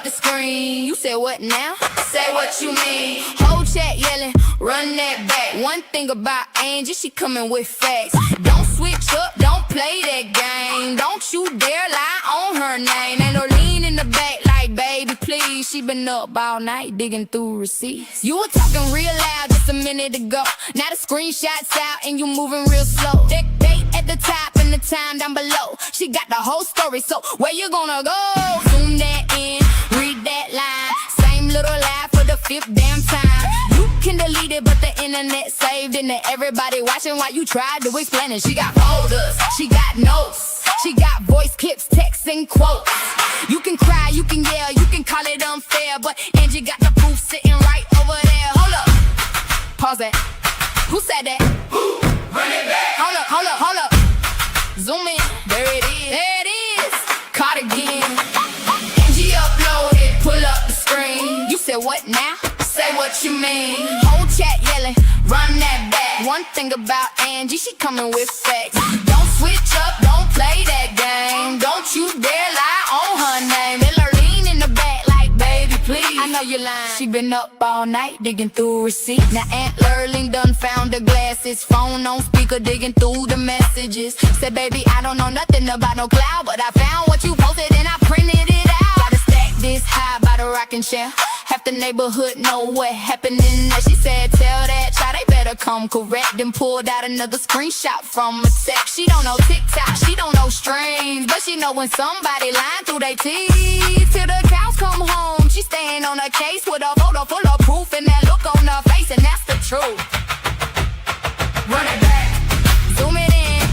the screen. You said what now? Say what you mean. Whole chat yelling, run that back. One thing about Angie, she coming with facts. Don't switch up, don't play that game. Don't you dare lie on her name. Ain't no lean in the back like, baby, please. She been up all night digging through receipts. You were talking real loud just a minute ago. Now the screenshot's out and you moving real slow. Date at the top and the time down below. She got the whole story, so where you gonna go? Zoom that in, read that line. Same little lie for the fifth damn time. You can delete it, but the internet saved it, and everybody watching while you tried to explain it. She got folders, she got notes, she got voice clips, texts, and quotes. You can cry, you can yell, you can call it unfair, but Angie got the proof sitting right over there. Hold up, pause that. Who said that? Who? Run it back. Hold up, hold up, hold up. Zoom in, there it is. There it is. Caught again. Angie uploaded, pull up the screen. You said what now? Say what you mean. Whole chat yelling, run that back. One thing about Angie, she coming with facts. Don't switch up, don't play that game. Don't you dare lie on her name. Let her lean in the back like, baby, please. I know you're lying. She been up all night digging through receipts. Now Aunt Lurling done found her glasses. Phone on speaker digging through the messages. Said, baby, I don't know nothing about no cloud, but I found what you posted and I printed it out. Gotta stack this high by the rocking chair. Half the neighborhood know what happened in there. She said, tell that child they better come correct. Then pulled out another screenshot from a text. She don't know TikTok, she don't know strings, but she know when somebody lying through their teeth. Till the cows come home, she staying on her case with a photo full of proof and that look on her face, and that's the truth. Run it back, zoom it in,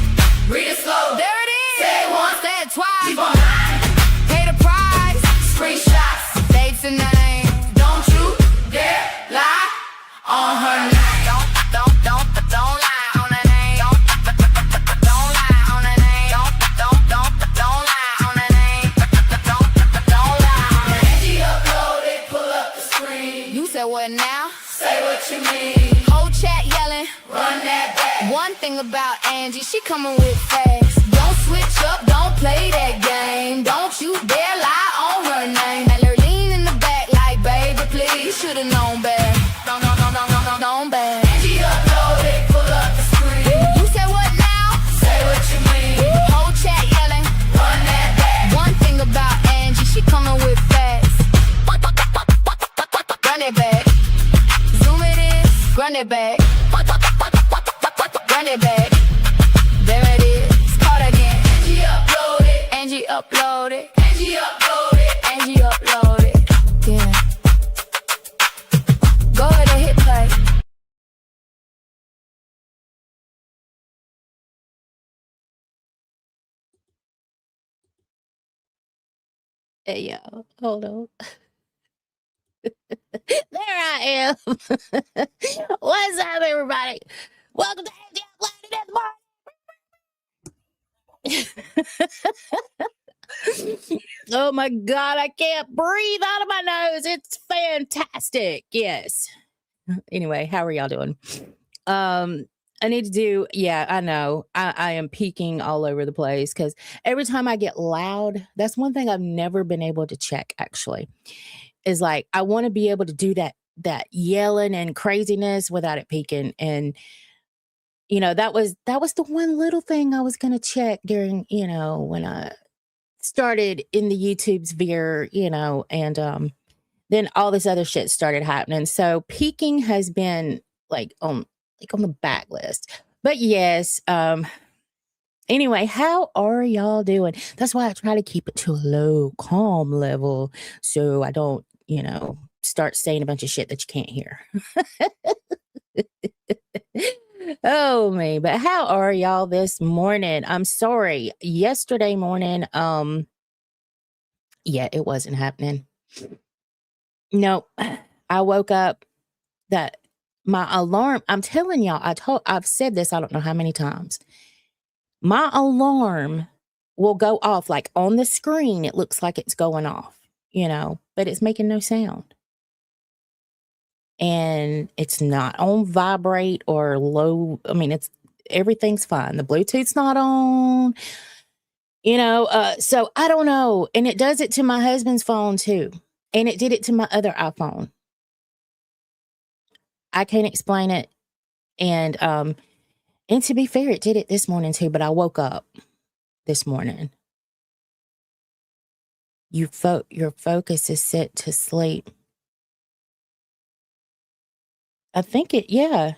read it slow. There it is. Say it once, say it twice. Keep on lying. Pay the price. Screenshots, dates and names. Don't you dare lie on her name. Don't lie on her name. Don't lie on her name. Don't lie on her name. Don't lie on her name. Angie uploaded, pull up the screen. You said what now? Say what you mean. Whole chat yelling, run that back. One thing about Angie, she coming with facts. Don't switch up, don't play that game. Don't you dare lie on her name. Let her lean in the back like, baby, please. You should've known better. Known better. Angie uploaded, pull up the screen. You said what now? Say what you mean. Whole chat yelling, run that back. One thing about Angie, she coming with facts. Run it back. Zoom it in, run it back. Run it back. There it is. Caught again. Angie uploaded. Angie uploaded. Angie uploaded. Angie uploaded. Yeah. Go ahead and hit play. Hey, yo, hold on. There I am. What's up, everybody? Welcome to AngieUploaded. Oh my God, I can't breathe out of my nose. It's fantastic. Yes. Anyway, how are y'all doing? I need to do, yeah, I know. I am peeking all over the place because every time I get loud, that's one thing I've never been able to check, actually, is like, I want to be able to do that yelling and craziness without it peaking. And, you know, that was the one little thing I was going to check during, you know, when I started in the YouTube sphere, you know, and then all this other shit started happening. So peaking has been on the back list. But yes, anyway, how are y'all doing? That's why I try to keep it to a low, calm level so I don't, you know, start saying a bunch of shit that you can't hear. Oh me, but how are y'all this morning? I'm sorry. Yesterday morning, yeah, it wasn't happening. No, I woke up that my alarm, I'm telling y'all, I've said this, I don't know how many times. My alarm will go off like on the screen. It looks like it's going off, you know, but it's making no sound. And it's not on vibrate or low. I mean, everything's fine. The Bluetooth's not on, you know, so I don't know. And it does it to my husband's phone too. And it did it to my other iPhone. I can't explain it. And to be fair, it did it this morning too, but I woke up this morning. Your focus is set to sleep. I think yeah.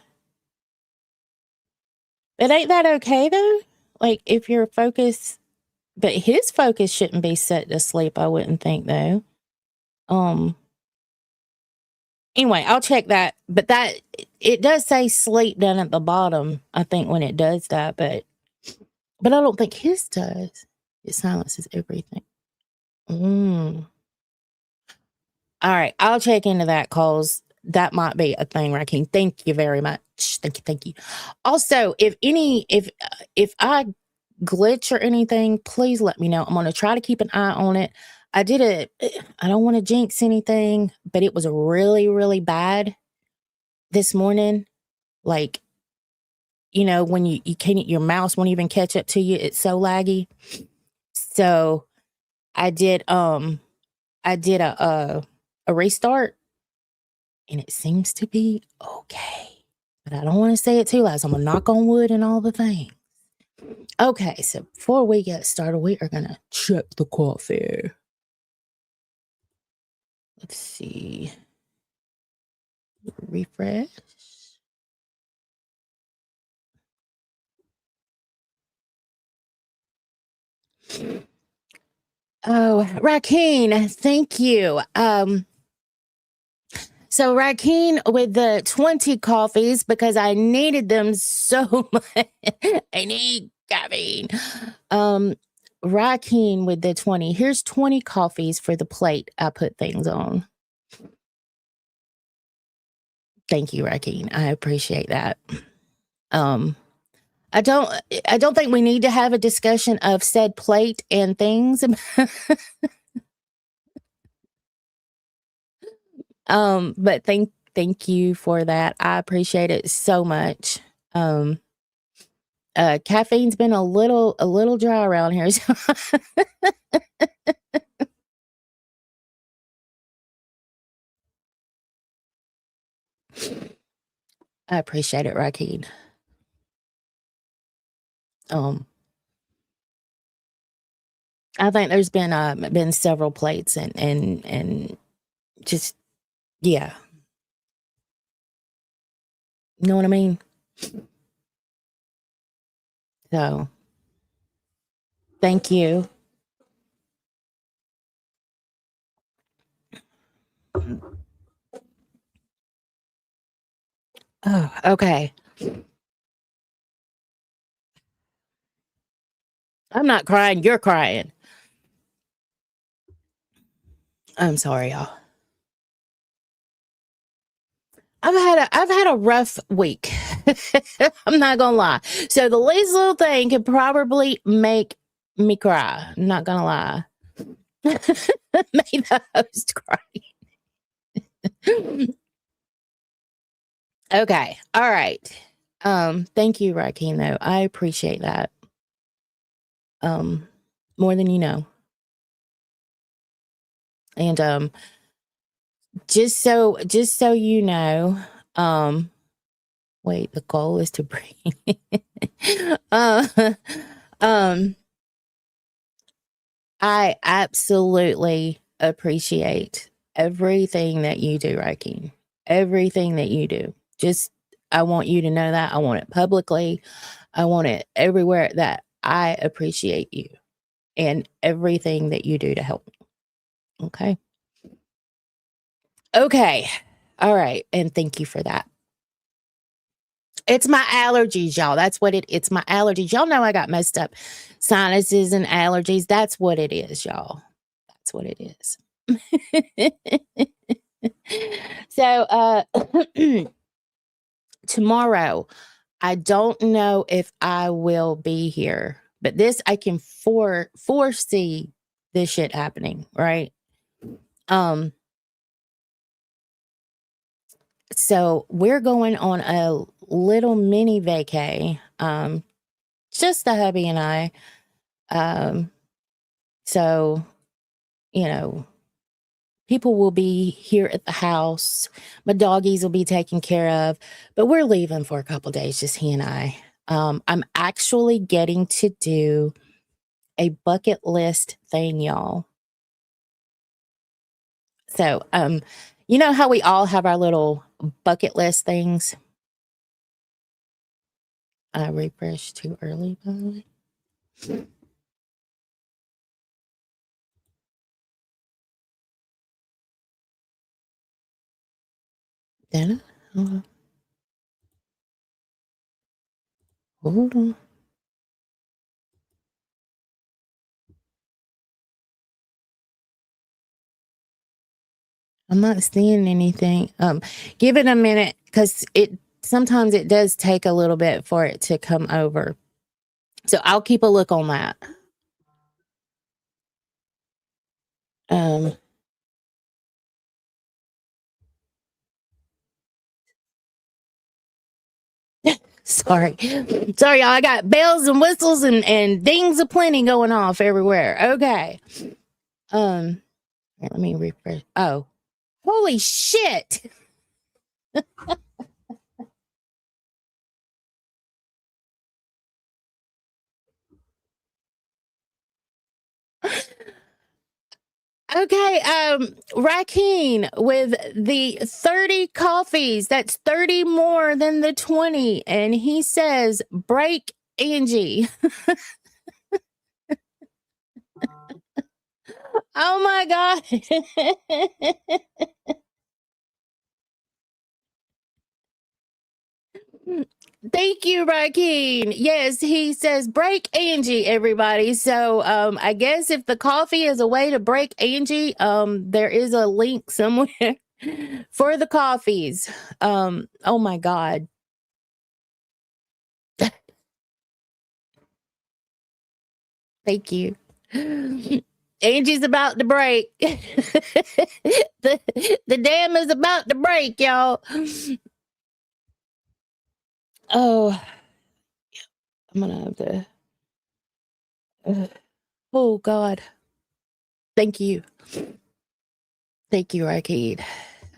But ain't that okay though? Like if your focus, but his focus shouldn't be set to sleep, I wouldn't think though. Anyway, I'll check that. But it does say sleep down at the bottom, I think, when it does that, but I don't think his does. It silences everything. All right, I'll check into that, cause that might be a thing, Rakeem. Thank you very much. Thank you. Also, if I glitch or anything, please let me know. I'm gonna try to keep an eye on it. I don't want to jinx anything, but it was really, really bad this morning. Like, when you can't, your mouse won't even catch up to you. It's so laggy. So I did a restart, and it seems to be okay. But I don't want to say it too loud, so I'm gonna knock on wood and all the things. Okay, so before we get started, we are gonna check the coffee. Let's see. Refresh. Oh, Rakeen, thank you. So Rakeen with the 20 coffees, because I needed them so much. I need caffeine. Rakeen with the 20. Here's 20 coffees for the plate I put things on. Thank you, Rakeen. I appreciate that. I don't think we need to have a discussion of said plate and things. But thank you for that. I appreciate it so much. Caffeine's been a little dry around here. So I appreciate it, Rakeen. I think there's been several plates and just, yeah. You know what I mean? So thank you. Oh, okay. I'm not crying, you're crying. I'm sorry, y'all. I've had a rough week. I'm not gonna lie. So the least little thing could probably make me cry. I'm not gonna lie. Made the host cry. Okay. All right. Thank you, Rakeen, though. I appreciate that. More than you know. And just so you know, wait, the goal is to bring I absolutely appreciate everything that you do, Rakeen. Everything that you do. Just, I want you to know that. I want it publicly. I want it everywhere, that I appreciate you and everything that you do to help me. Okay. Okay. All right. And thank you for that. It's my allergies, y'all. That's what it's my allergies. Y'all know I got messed up sinuses and allergies. That's what it is, y'all. That's what it is. So tomorrow, I don't know if I will be here, but this, I can foresee this shit happening, right? So we're going on a little mini vacay, just the hubby and I. So, people will be here at the house. My doggies will be taken care of, but we're leaving for a couple days, just he and I. I'm actually getting to do a bucket list thing, y'all. So, you know how we all have our little bucket list things? I refreshed too early, by the way. Did I? Hold on. I'm not seeing anything. Give it a minute because sometimes it does take a little bit for it to come over. So I'll keep a look on that. Sorry, y'all. I got bells and whistles and dings aplenty going off everywhere. Okay. Here, let me refresh. Oh, holy shit! Okay, Rakeen with the 30 coffees. That's 30 more than the 20. And he says, break Angie. Oh my God. Thank you, Rakeen. Yes, he says break Angie, everybody. So I guess if the coffee is a way to break Angie, there is a link somewhere for the coffees. Oh my God. Thank you. Angie's about to break. the dam is about to break, y'all. Oh, I'm gonna have to. Oh God. Thank you. Thank you, Rakeen.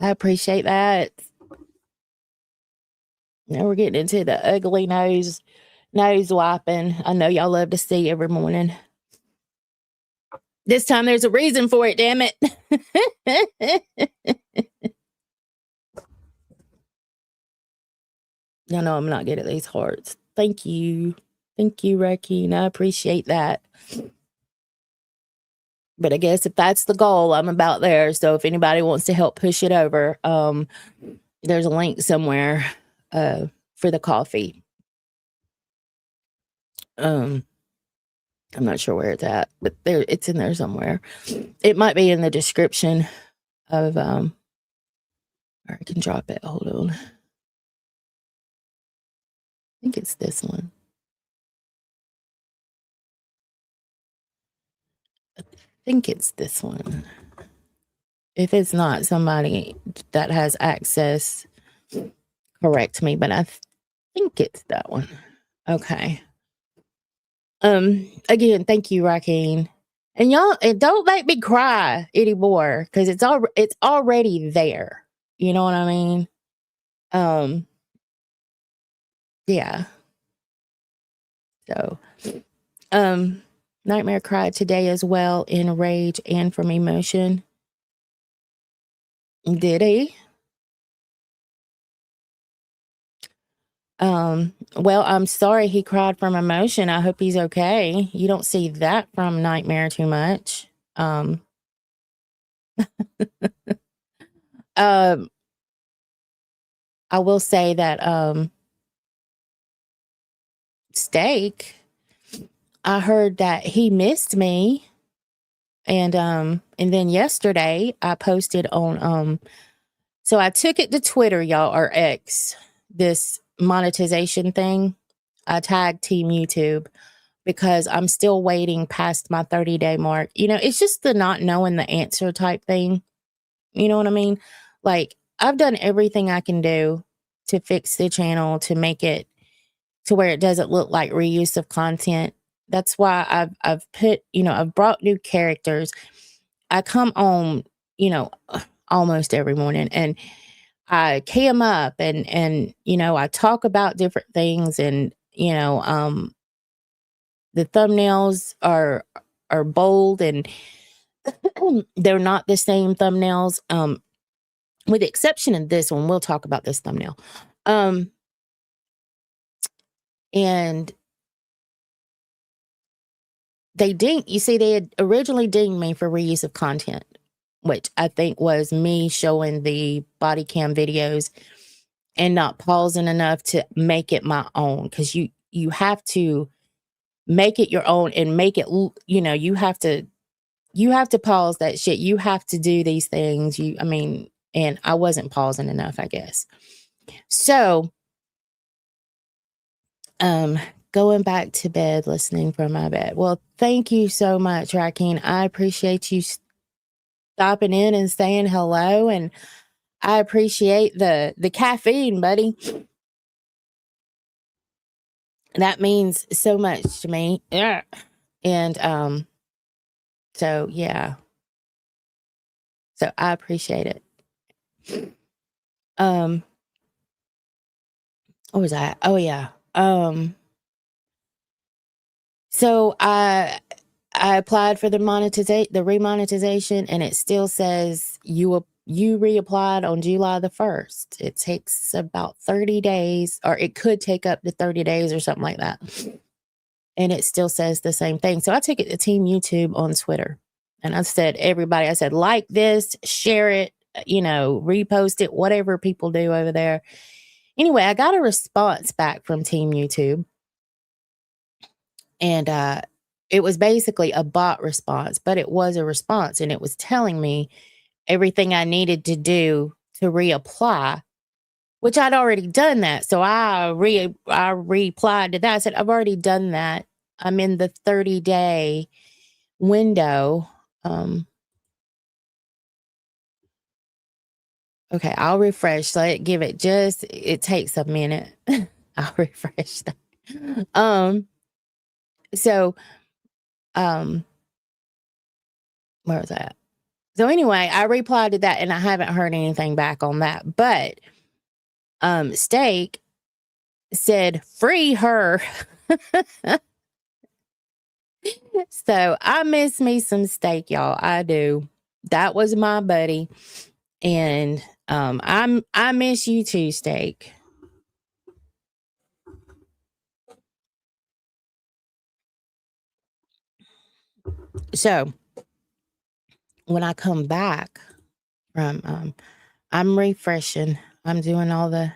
I appreciate that. Now we're getting into the ugly nose wiping. I know y'all love to see every morning. This time there's a reason for it, damn it. Y'all know I'm not good at these hearts. Thank you. Thank you, Rakeen. I appreciate that. But I guess if that's the goal, I'm about there. So if anybody wants to help push it over, there's a link somewhere for the coffee. I'm not sure where it's at, but it's in there somewhere. It might be in the description of or I can drop it. Hold on. I think it's this one. I think it's this one. If it's not, somebody that has access correct me, but I think it's that one. Okay. Again, thank you, Rakeen. And y'all, and don't make me cry anymore because it's already there. You know what I mean? Yeah. So, Nightmare cried today as well in rage and from emotion. Did he? Well, I'm sorry he cried from emotion. I hope he's okay. You don't see that from Nightmare too much. I will say that Steak, I heard that he missed me. And then yesterday I posted on so I took it to Twitter, y'all, or X, this monetization thing. I tagged Team YouTube because I'm still waiting past my 30-day mark. You know, it's just the not knowing the answer type thing. You know what I mean? Like, I've done everything I can do to fix the channel, to make it to where it doesn't look like reuse of content. That's why I've put, you know, I've brought new characters. I come on almost every morning. And I cam up and I talk about different things, and the thumbnails are bold, and they're not the same thumbnails. With the exception of this one, we'll talk about this thumbnail. And they had originally dinged me for reuse of content, which I think was me showing the body cam videos and not pausing enough to make it my own. Because you have to make it your own and make it, you have to pause that shit. You have to do these things. And I wasn't pausing enough, I guess. So, going back to bed, listening from my bed. Well, thank you so much, Rakeem. I appreciate you stopping in and saying hello, and I appreciate the caffeine, buddy. That means so much to me. Yeah. And so yeah. So I appreciate it. What was that? Oh yeah. So I applied for the remonetization, and it still says you reapplied on July the 1st. It takes about 30 days, or it could take up to 30 days or something like that. And it still says the same thing. So I took it to Team YouTube on Twitter, and I said, I said, like this, share it, repost it, whatever people do over there. Anyway, I got a response back from Team YouTube, and it was basically a bot response, but it was a response, and it was telling me everything I needed to do to reapply, which I'd already done that. So I replied to that. I said, I've already done that. I'm in the 30-day window. Okay, I'll refresh. Give it it takes a minute. I'll refresh that. So, where was that? So anyway, I replied to that, and I haven't heard anything back on that. But Steak said, free her. So I miss me some Steak, y'all. I do. That was my buddy. And I miss you too, Steak. So when I come back from I'm refreshing. I'm doing all the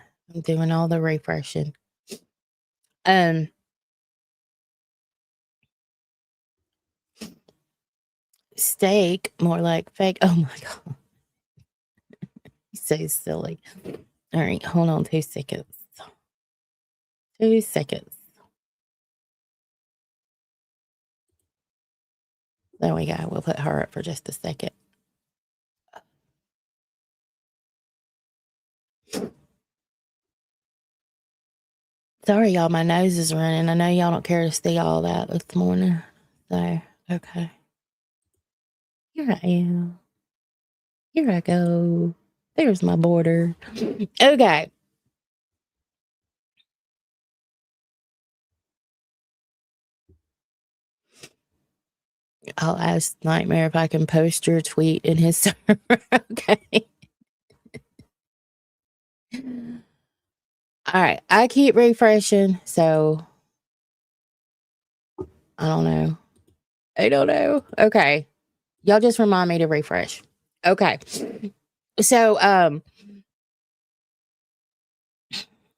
refreshing. Steak, more like fake. Oh my God. He's so silly. All right, hold on 2 seconds. 2 seconds. There we go. We'll put her up for just a second. Sorry, y'all. My nose is running. I know y'all don't care to see all that this morning. So, okay. Here I am. Here I go. There's my border. Okay. I'll ask Nightmare if I can post your tweet in his server. Okay. All right. I keep refreshing, so I don't know. Okay. Y'all just remind me to refresh. Okay. So,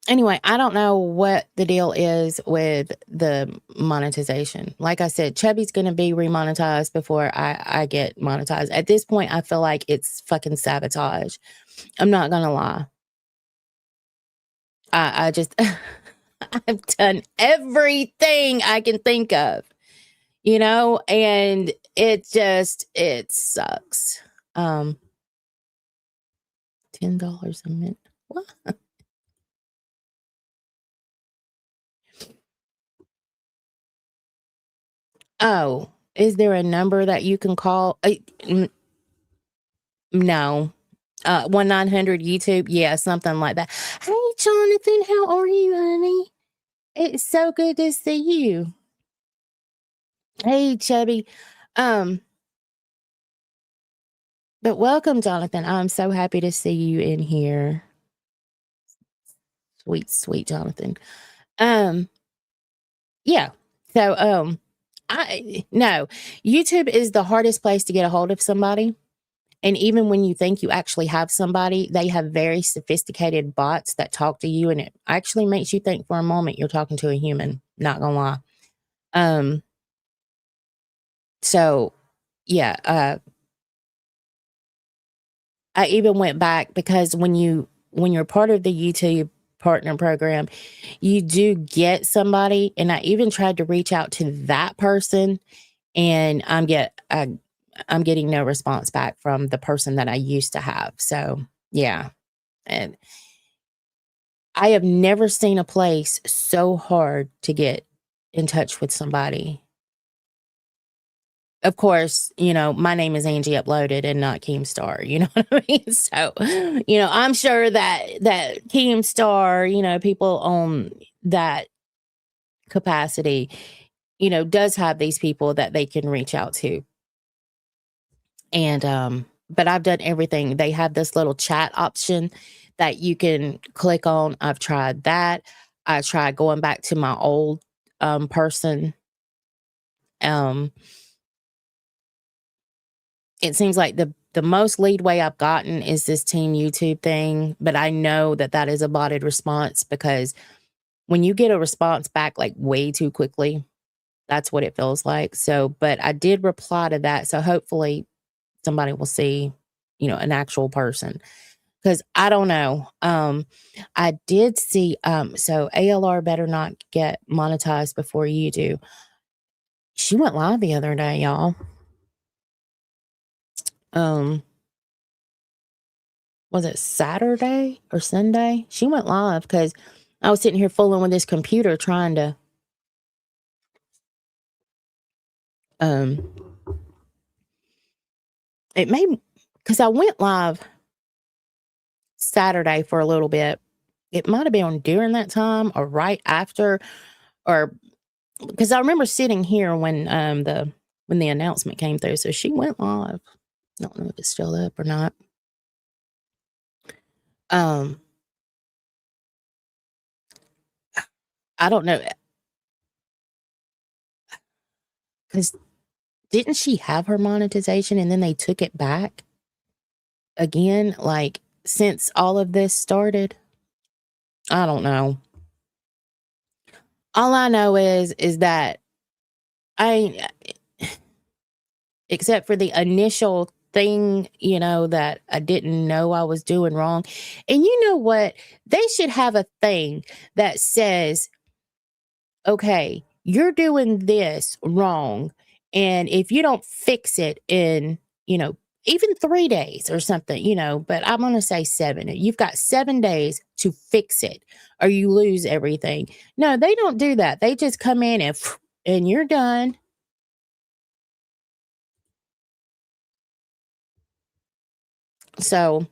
anyway, I don't know what the deal is with the monetization. Like I said, Chubby's going to be remonetized before I get monetized. At this point, I feel like it's fucking sabotage. I'm not going to lie. I just, I've done everything I can think of, and it sucks. $10 a minute. What? Oh, is there a number that you can call? No. 1-900 YouTube. Yeah, something like that. Hey, Jonathan, how are you, honey? It's so good to see you. Hey, Chubby. Um, but welcome, Jonathan. I'm so happy to see you in here. Sweet, sweet Jonathan. Yeah. So, no, YouTube is the hardest place to get a hold of somebody. And even when you think you actually have somebody, they have very sophisticated bots that talk to you, and it actually makes you think for a moment you're talking to a human. Not gonna lie. So yeah, I even went back because when you're part of the YouTube partner program, you do get somebody, and I even tried to reach out to that person, and I'm getting no response back from the person that I used to have. So yeah, and I have never seen a place so hard to get in touch with somebody. Of course, my name is AngieUploaded and not Keemstar, you know what I mean? So, I'm sure that Keemstar, people on that capacity, does have these people that they can reach out to. And but I've done everything. They have this little chat option that you can click on. I've tried that. I tried going back to my old person. Um it seems like the most leadway I've gotten is this team YouTube thing, but I know that is a botted response because when you get a response back like way too quickly, that's what it feels like. So, but I did reply to that, so hopefully somebody will see, an actual person. Because I don't know. I did see, so ALR better not get monetized before you do. She went live the other day, y'all. Was it Saturday or Sunday? She went live because I was sitting here fooling with this computer trying to, it made, because I went live Saturday for a little bit. It might have been during that time or right after, or because I remember sitting here when the announcement came through. So she went live. I don't know if it's still up or not. I don't know, because didn't she have her monetization and then they took it back again? Like since all of this started, I don't know. All I know is that I, except for the initial thing, that I didn't know I was doing wrong. And you know what? They should have a thing that says, okay, you're doing this wrong. And if you don't fix it in, even 3 days or something, but I'm going to say 7. You've got 7 days to fix it or you lose everything. No, they don't do that. They just come in and you're done. So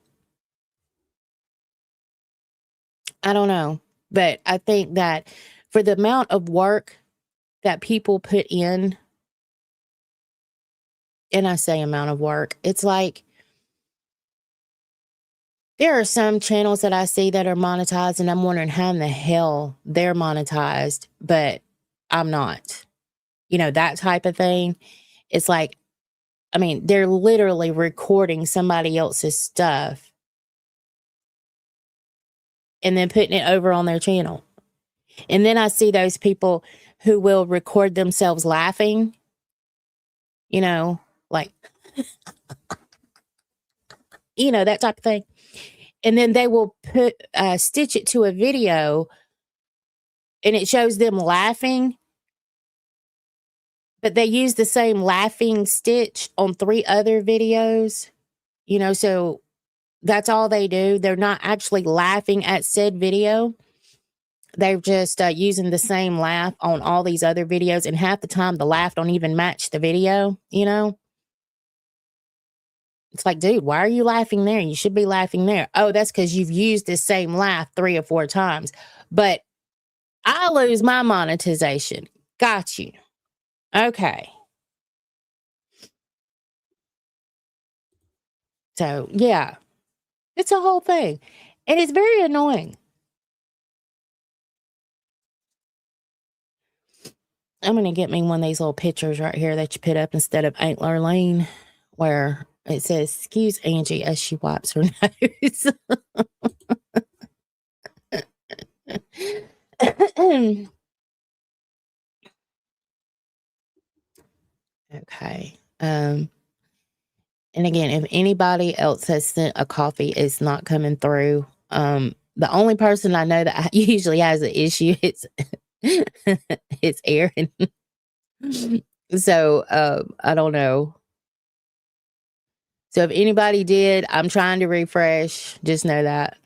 I don't know, but I think that for the amount of work that people put in, and I say amount of work, it's like there are some channels that I see that are monetized, and I'm wondering how in the hell they're monetized, but I'm not. That type of thing. It's like, I mean, they're literally recording somebody else's stuff and then putting it over on their channel. And then I see those people who will record themselves laughing, like, that type of thing. And then they will stitch it to a video and it shows them laughing, but they use the same laughing stitch on 3 other videos, so that's all they do. They're not actually laughing at said video. They're just using the same laugh on all these other videos. And half the time the laugh don't even match the video, It's like, dude, why are you laughing there? You should be laughing there. Oh, that's because you've used the same laugh 3 or 4 times. But I lose my monetization. Got you. Okay. So, yeah, it's a whole thing. And it's very annoying. I'm going to get me one of these little pictures right here that you put up instead of Aunt Lurleen, where it says, "Excuse Angie" as she wipes her nose. Okay. And again, if anybody else has sent a coffee, it's not coming through. The only person I know that usually has an issue, it's Aaron. So I don't know. So if anybody did, I'm trying to refresh. Just know that.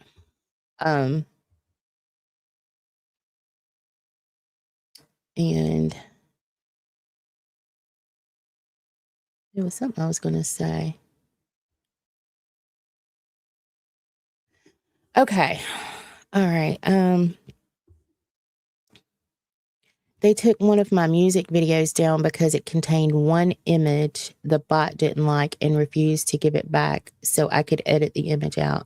And there was something I was going to say. Okay. All right. They took one of my music videos down because it contained one image the bot didn't like and refused to give it back so I could edit the image out.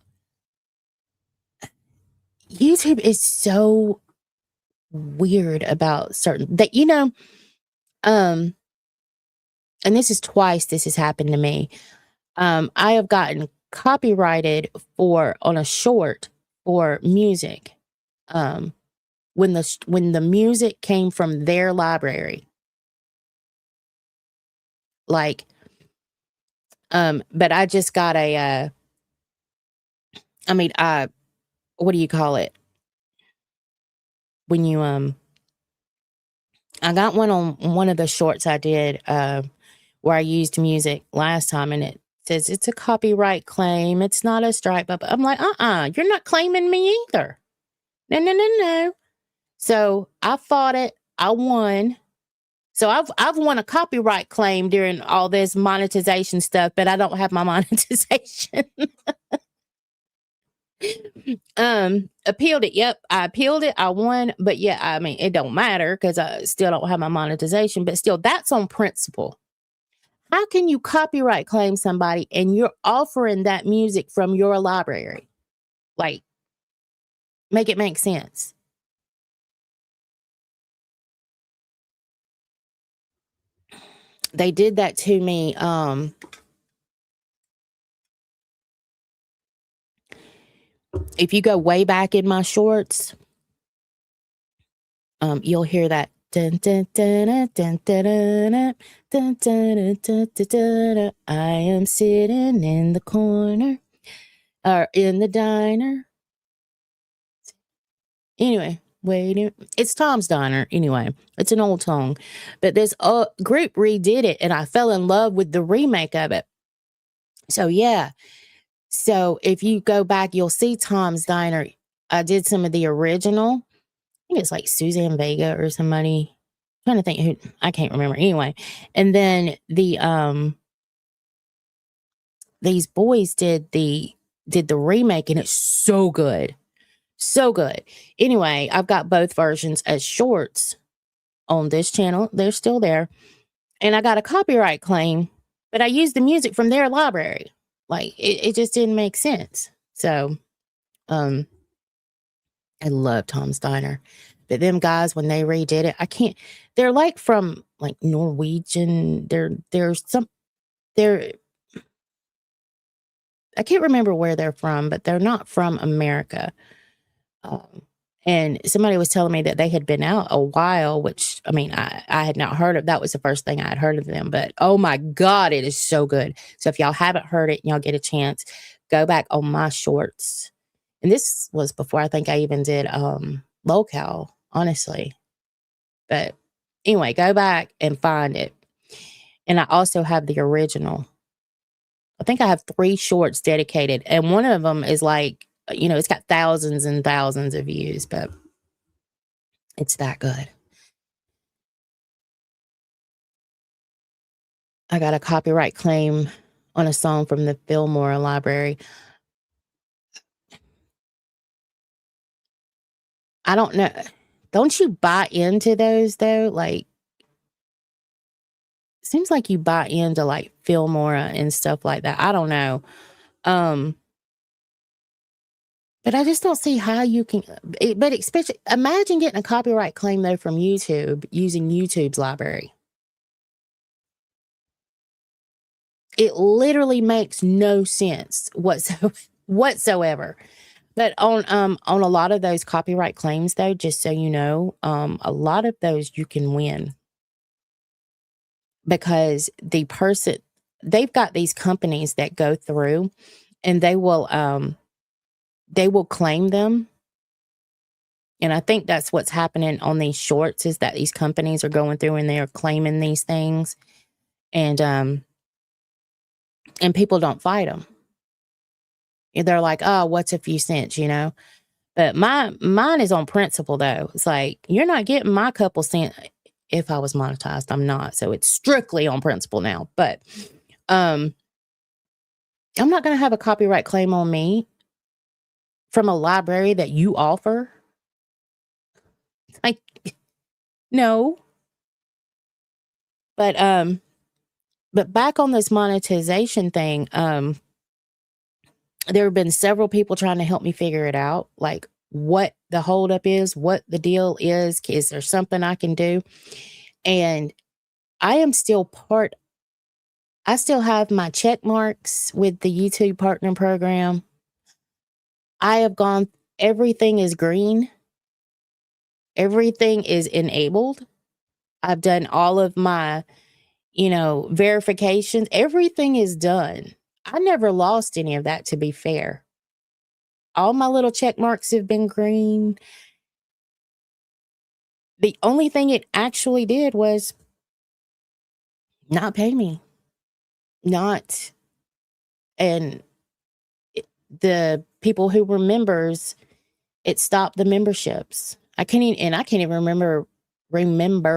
YouTube is so weird about certain that, and this is twice this has happened to me. I have gotten copyrighted on a short for music. When the music came from their library. Like, but I just got what do you call it? When you, I got one on one of the shorts I did, where I used music last time, and it says it's a copyright claim. It's not a strike, but I'm like, you're not claiming me either. No. So I fought it. I won. So I've won a copyright claim during all this monetization stuff, but I don't have my monetization. Appealed it. Yep, I appealed it. I won, but yeah, I mean, it don't matter because I still don't have my monetization. But still, that's on principle. How can you copyright claim somebody and you're offering that music from your library? Like, make it make sense. They did that to me. If you go way back in my shorts, you'll hear that. Dun, dun, dun, dun, dun, dun, dun, dun, dun, dun, dun, dun. I am sitting in the corner or in the diner. Anyway, it's Tom's Diner. Anyway, it's an old song, but this group redid it, and I fell in love with the remake of it. So yeah. So if you go back, you'll see Tom's Diner. I did some of the original. I think it's like Suzanne Vega or somebody. I'm trying to think who, I can't remember. Anyway, and then these boys did the remake, and it's so good. So good. Anyway, I've got both versions as shorts on this channel. They're still there. And I got a copyright claim, but I used the music from their library. Like, it just didn't make sense. So, I love Tom's Diner. But them guys, when they redid it, they're like from like Norwegian. I can't remember where they're from, but they're not from America. And somebody was telling me that they had been out a while, which, I mean, I had not heard of. That was the first thing I had heard of them. But, oh, my God, it is so good. So if y'all haven't heard it and y'all get a chance, go back on my shorts. And this was before I think I even did locale, honestly. But anyway, go back and find it. And I also have the original. I think I have 3 shorts dedicated. And one of them is like, it's got thousands and thousands of views, but it's that good. I got a copyright claim on a song from the Fillmore Library. I don't know. Don't you buy into those though? Like, seems like you buy into like Fillmore and stuff like that. I don't know. Um, but I just don't see how you can. But especially, imagine getting a copyright claim though from YouTube using YouTube's library. It literally makes no sense whatsoever. But on a lot of those copyright claims though, just so you know, a lot of those you can win because they've got these companies that go through and they will claim them. And I think that's what's happening on these shorts is that these companies are going through and they're claiming these things and people don't fight them. They're like, oh, what's a few cents, you know? But mine is on principle though. It's like, you're not getting my couple cents. If I was monetized, I'm not. So it's strictly on principle now. But I'm not going to have a copyright claim on me from a library that you offer. Like, no. But back on this monetization thing, there have been several people trying to help me figure it out, like what the holdup is, what the deal is there something I can do? And I am still I still have my check marks with the YouTube Partner Program. I have gone, everything is green. Everything is enabled. I've done all of my, verifications. Everything is done. I never lost any of that, to be fair. All my little check marks have been green. The only thing it actually did was not pay me. The people who were members, it stopped the memberships. I can't even remember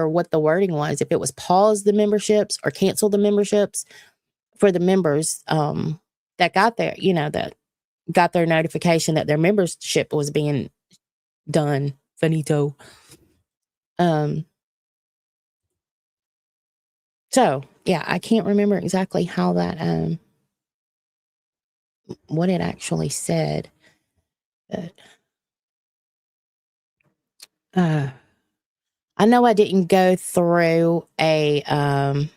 what the wording was. If it was pause the memberships or cancel the memberships for the members that got their notification that their membership was being done, finito. So yeah, I can't remember exactly how that what it actually said, but I know I didn't go through a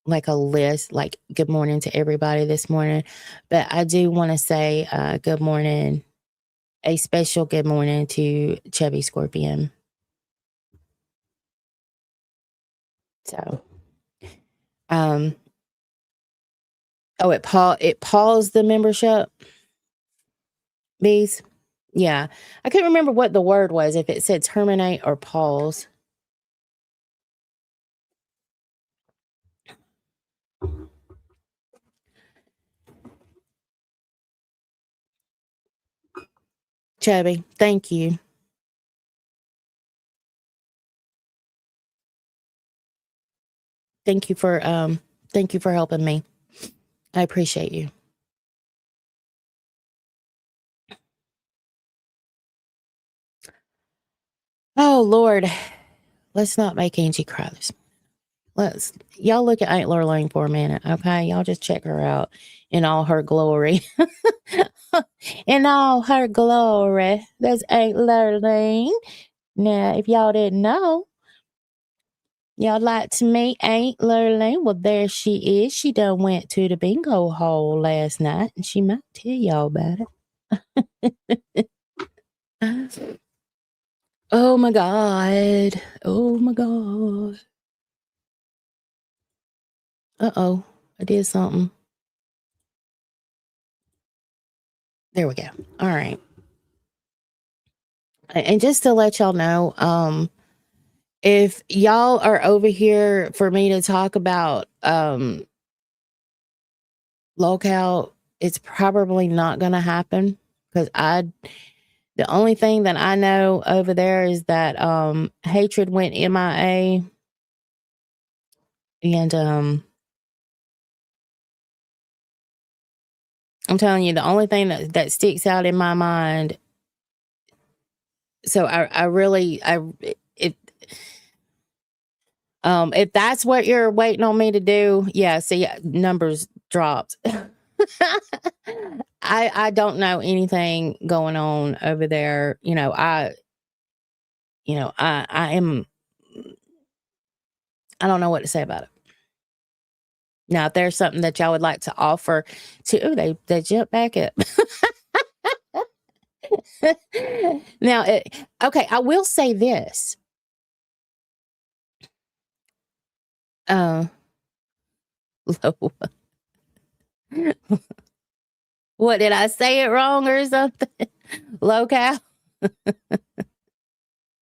like a list, like good morning to everybody this morning, but I do want to say good morning, a special good morning to Chubby Scorpion. So, it paused the membership, bees. Yeah, I couldn't remember what the word was, if it said terminate or pause. Chubby, thank you. Thank you for helping me. I appreciate you. Oh Lord, let's not make Angie cry this morning. Y'all look at Aunt Lurleen for a minute, okay? Y'all just check her out in all her glory. In all her glory. That's Aunt Lurleen. Now, if y'all didn't know, y'all like to meet Aunt Lurleen. Well, there she is. She done went to the bingo hall last night, and she might tell y'all about it. Oh my God. Oh my God. Uh-oh. I did something. There we go. All right. And just to let y'all know, if y'all are over here for me to talk about locale, it's probably not going to happen because the only thing that I know over there is that Hatred went MIA, and I'm telling you, the only thing that sticks out in my mind. So if that's what you're waiting on me to do, yeah, see, numbers dropped. I don't know anything going on over there. I am, I don't know what to say about it. Now, if there's something that y'all would like to offer they jump back up. Now, okay, I will say this. What, did I say it wrong or something? Local.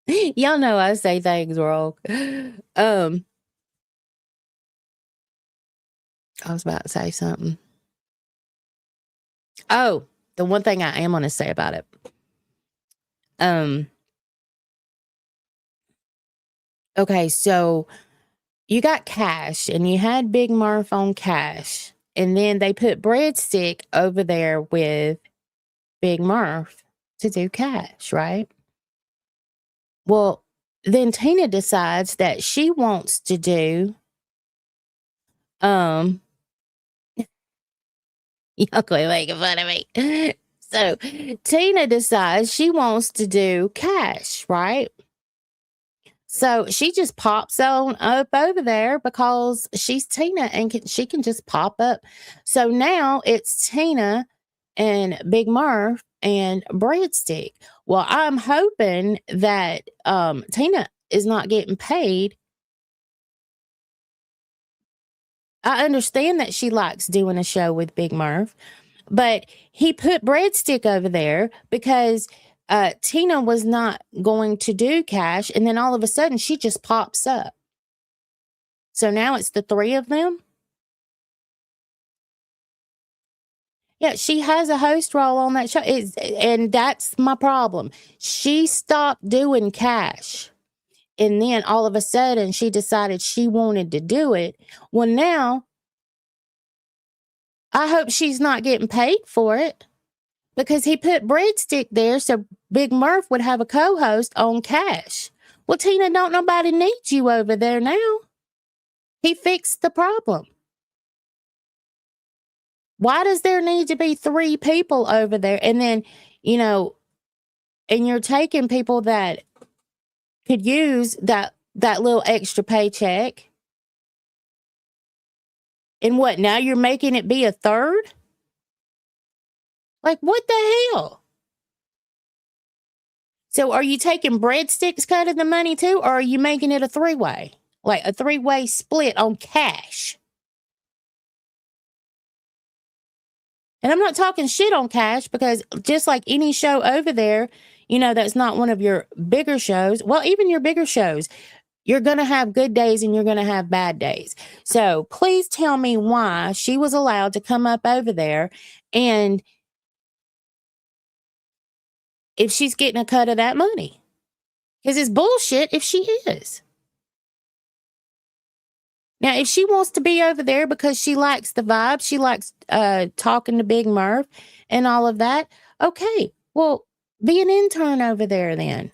Y'all know I say things wrong. I was about to say something. Oh, the one thing I am going to say about it. Okay, so you got Cash and you had Big Murph on Cash, and then they put Breadstick over there with Big Murph to do Cash, right? Well, then Tina decides that she wants to do y'all quit making fun of me. So Tina decides she wants to do Cash, right? So she just pops on up over there because she's Tina and she can just pop up. So now it's Tina and Big Murph and Breadstick. Well, I'm hoping that Tina is not getting paid. I understand that she likes doing a show with Big Murph, but he put Breadstick over there because Tina was not going to do Cash, and then all of a sudden she just pops up. So now it's the three of them. Yeah, she has a host role on that show, and that's my problem. She stopped doing Cash, and then all of a sudden she decided she wanted to do it. Well, now I hope she's not getting paid for it, because he put Breadstick there so Big Murph would have a co-host on Cash. Well, Tina, don't nobody need you over there now. He fixed the problem. Why does there need to be three people over there? And then, and you're taking people that could use that little extra paycheck. And what, now you're making it be a third? Like, what the hell? So are you taking Breadstick's cut of the money too, or are you making it a three-way? Like a three-way split on Cash? And I'm not talking shit on Cash, because just like any show over there, that's not one of your bigger shows. Well, even your bigger shows, you're going to have good days and you're going to have bad days. So please tell me why she was allowed to come up over there, and if she's getting a cut of that money. Because it's bullshit if she is. Now, if she wants to be over there because she likes the vibe, she likes talking to Big Murph and all of that, okay, well, be an intern over there then.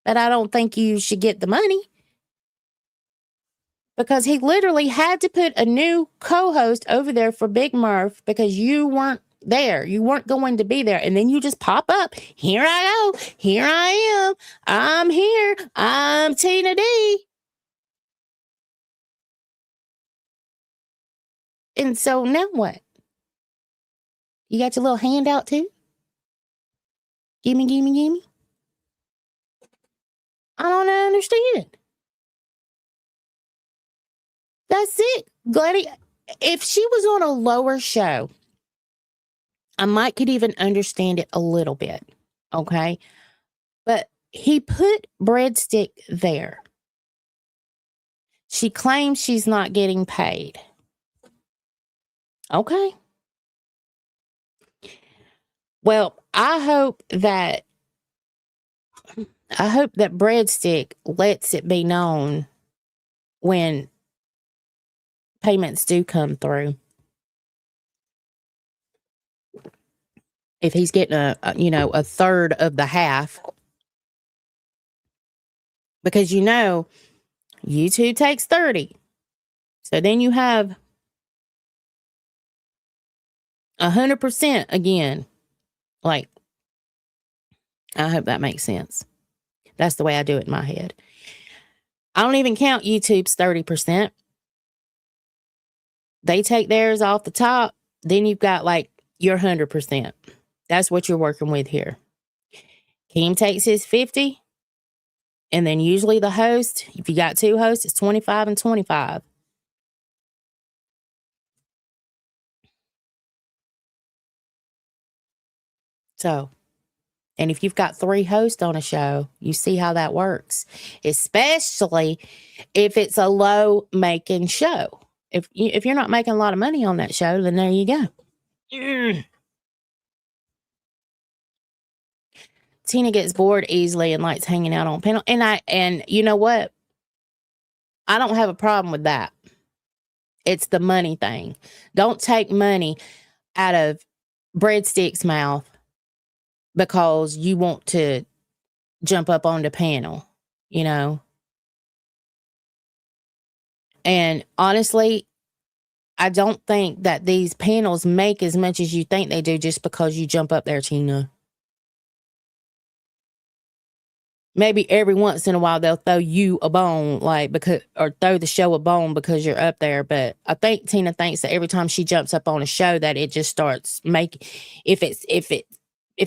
But I don't think you should get the money, because he literally had to put a new co-host over there for Big Murph because you weren't there. You weren't going to be there. And then you just pop up. Here I go. Here I am. I'm here. I'm Tina D. And so now what? You got your little handout too? Gimme, gimme, gimme. I don't understand. That's it, Gladys. If she was on a lower show, I might could even understand it a little bit. Okay. But he put Breadstick there. She claims she's not getting paid. Okay. Well, I hope that Breadstick lets it be known when payments do come through. if he's getting a third of the half, because YouTube takes 30. So then you have 100% again. Like, I hope that makes sense. That's the way I do it in my head. I don't even count YouTube's 30%. They take theirs off the top. Then you've got like your 100%. That's what you're working with here. Keem takes his 50. And then usually the host, if you got 2 hosts, it's 25 and 25. So, and if you've got 3 hosts on a show, you see how that works, especially if it's a low making show. If you're not making a lot of money on that show, then there you go. Tina gets bored easily and likes hanging out on panel. And you know what? I don't have a problem with that. It's the money thing. Don't take money out of Breadstick's mouth because you want to jump up on the panel, And honestly, I don't think that these panels make as much as you think they do just because you jump up there, Tina. Maybe every once in a while they'll throw you a bone, or throw the show a bone because you're up there. But I think Tina thinks that every time she jumps up on a show that it just starts making. If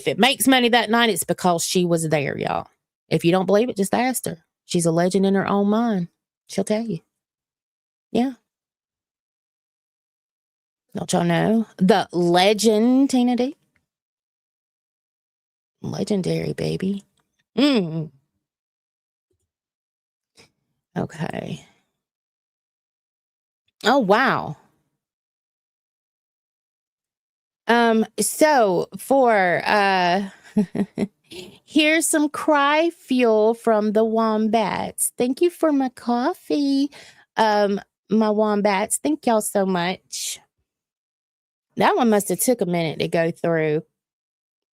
it makes money that night, it's because she was there, y'all. If you don't believe it, just ask her. She's a legend in her own mind. She'll tell you. Yeah. Don't y'all know the legend, Tina D? Legendary, baby. Okay. Oh, wow. So for here's some cry fuel from the wombats. Thank you for my coffee. My wombats. Thank y'all so much. That one must have took a minute to go through.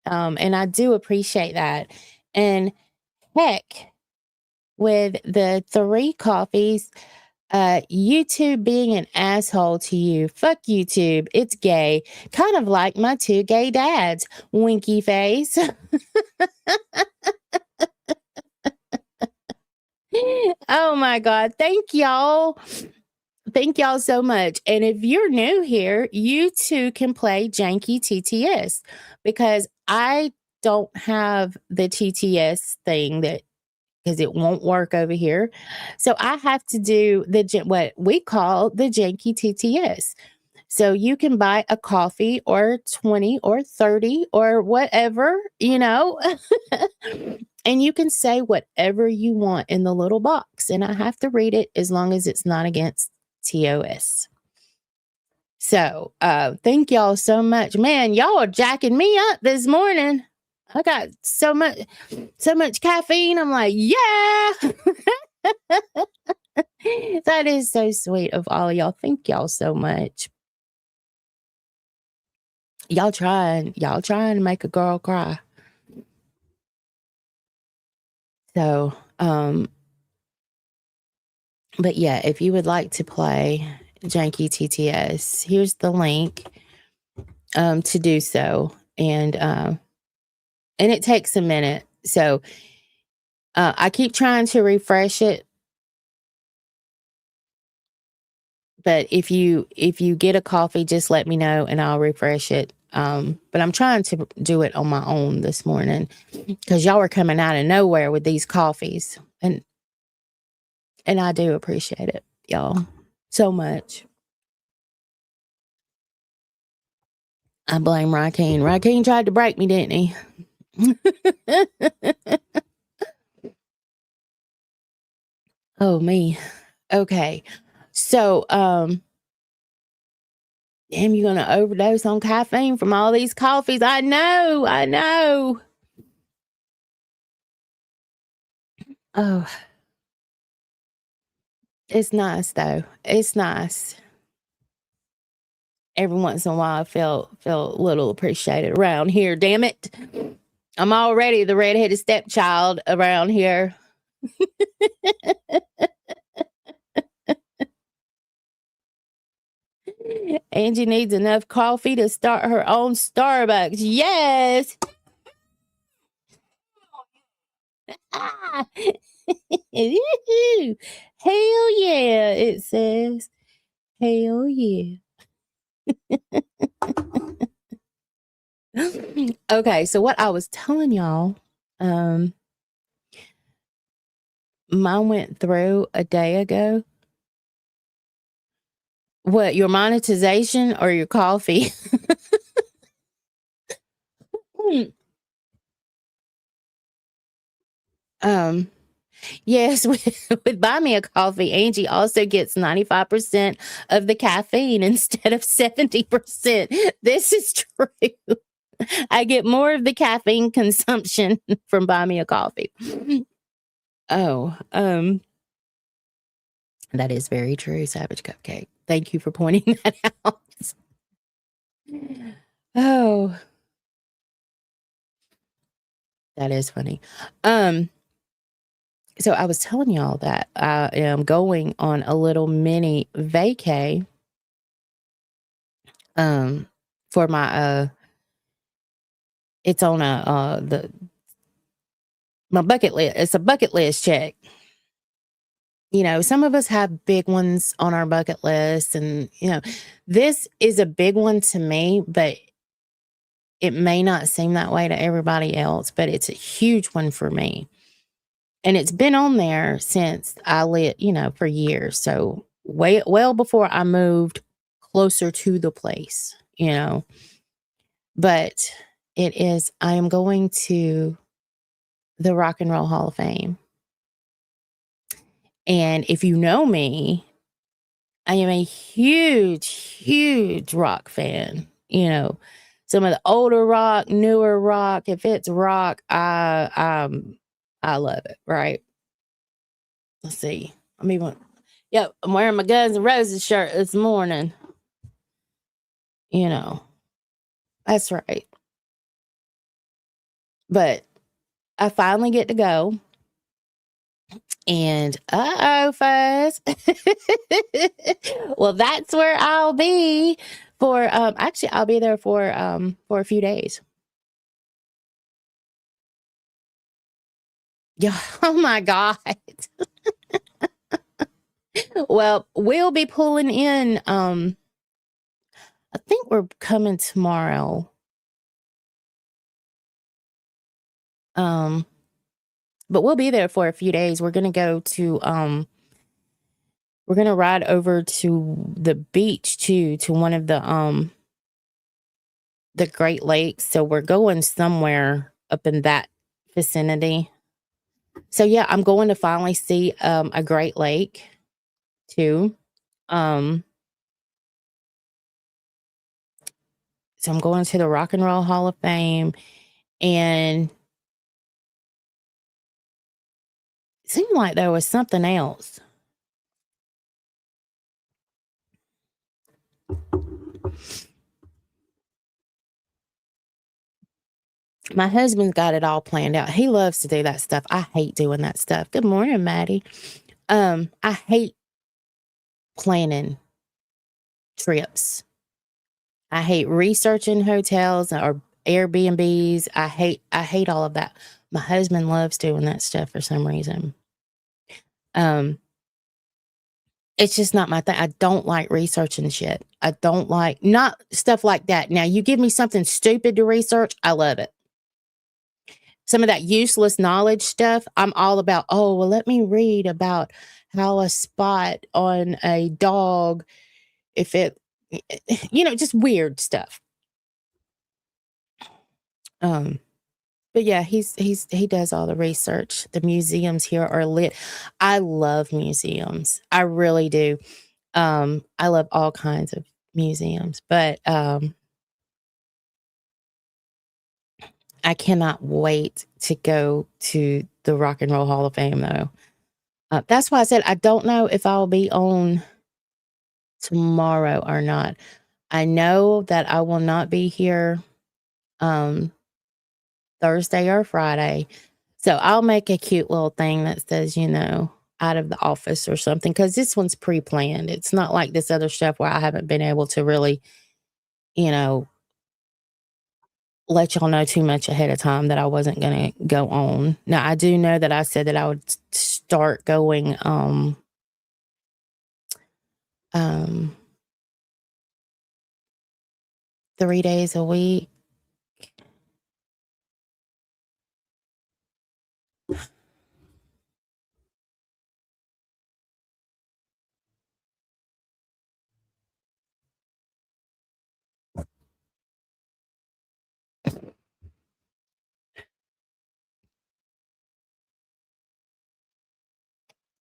And I do appreciate that. And heck, with the 3 coffees, YouTube being an asshole to you. Fuck YouTube. It's gay. Kind of like my 2 gay dads. Winky face. Oh my God. Thank y'all. Thank y'all so much. And if you're new here, you too can play Janky TTS because I don't have the TTS thing because it won't work over here. So I have to do what we call the Janky TTS. So you can buy a coffee or 20 or 30 or whatever, and you can say whatever you want in the little box. And I have to read it as long as it's not against TOS. So thank y'all so much. Man, y'all are jacking me up this morning. I got so much caffeine. I'm like, yeah. That is so sweet of all of y'all. Thank y'all so much. Y'all trying to make a girl cry. So, but yeah, if you would like to play Janky TTS, here's the link to do so. And it takes a minute. So I keep trying to refresh it. But if you get a coffee, just let me know and I'll refresh it. But I'm trying to do it on my own this morning because y'all were coming out of nowhere with these coffees. And I do appreciate it, y'all, so much. I blame Rakeem. Rakeem tried to break me, didn't he? Oh, me. Okay. So, damn, you're going to overdose on caffeine from all these coffees. I know. Oh, it's nice though. It's nice. every once in a while I feel a little appreciated around here. Damn it. I'm already the redheaded stepchild around here. Angie needs enough coffee to start her own Starbucks. Yes. Ah. Hell yeah, it says. Hell yeah. Okay, so what I was telling y'all, mine went through a day ago. What, your monetization or your coffee? um Yes, with Buy Me a Coffee, Angie also gets 95% of the caffeine instead of 70%. This is true. I get more of the caffeine consumption from Buy Me a Coffee. Oh, that is very true, Savage Cupcake. Thank you for pointing that out. Oh, that is funny. So I was telling y'all that I am going on a little mini vacay for my it's on my bucket list. It's a bucket list check. You know, some of us have big ones on our bucket list, and this is a big one to me, but it may not seem that way to everybody else, but it's a huge one for me. And it's been on there since I lived, for years. So well before I moved closer to the place, But I am going to the Rock and Roll Hall of Fame. And if you know me, I am a huge, huge rock fan. Some of the older rock, newer rock. If it's rock, I love it. Right? Let's see. Yep, I'm wearing my Guns N' Roses shirt this morning. That's right. But I finally get to go. And fuzz. Well, that's where I'll be for actually I'll be there for a few days. Yeah, oh my God. Well, we'll be pulling in I think we're coming tomorrow. But we'll be there for a few days. We're gonna go to we're gonna ride over to the beach to one of the Great Lakes. So we're going somewhere up in that vicinity. So yeah, I'm going to finally see a Great Lake too. So I'm going to the Rock and Roll Hall of Fame, and it seemed like there was something else. My husband's got it all planned out. He loves to do that stuff. I hate doing that stuff. Good morning, Maddie. I hate planning trips. I hate researching hotels or Airbnbs. I hate all of that. My husband loves doing that stuff for some reason. It's just not my thing. I don't like researching shit. I don't like not stuff like that. Now, you give me something stupid to research, I love it. Some of that useless knowledge stuff, I'm all about, oh, well, let me read about how a spot on a dog, if it, just weird stuff. But yeah, he does all the research. The museums here are lit. I love museums. I really do. I love all kinds of museums, but I cannot wait to go to the Rock and Roll Hall of Fame, though. That's why I said I don't know if I'll be on tomorrow or not. I know that I will not be here Thursday or Friday. So I'll make a cute little thing that says, out of the office or something, because this one's pre-planned. It's not like this other stuff where I haven't been able to really, you know, let y'all know too much ahead of time that I wasn't going to go on. Now, I do know that I said that I would start going 3 days a week.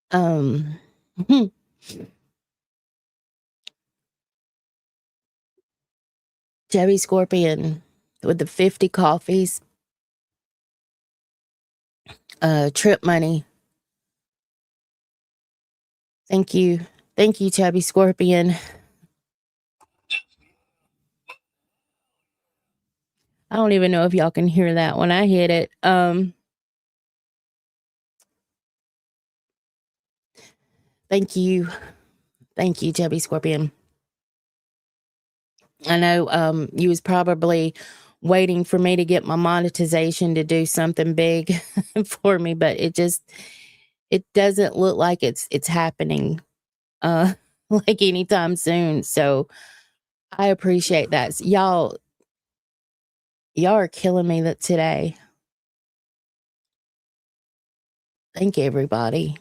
Um, Chevy Scorpion with the 50 coffees, trip money. Thank you. Thank you, Chubby Scorpion. I don't even know if y'all can hear that when I hit it. Thank you. Thank you, Chubby Scorpion. I know you was probably waiting for me to get my monetization to do something big for me, but it doesn't look like it's happening like anytime soon. So I appreciate that. So y'all are killing me today. Thank everybody.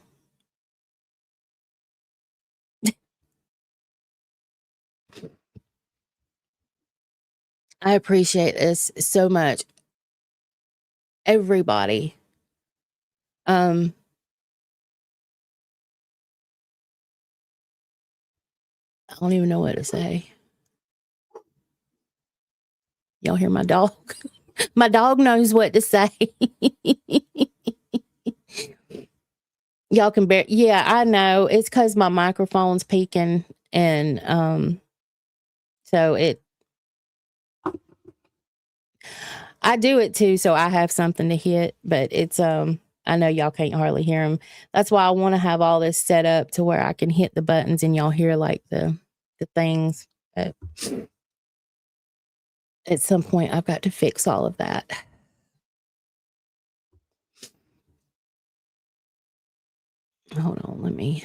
I appreciate this so much. Everybody. I don't even know what to say. Y'all hear my dog? My dog knows what to say. Y'all can bear. Yeah, I know. It's because my microphone's peaking, and so I do it too, so I have something to hit. But it's I know y'all can't hardly hear them. That's why I want to have all this set up to where I can hit the buttons and y'all hear like the things. But at some point, I've got to fix all of that. Hold on, let me.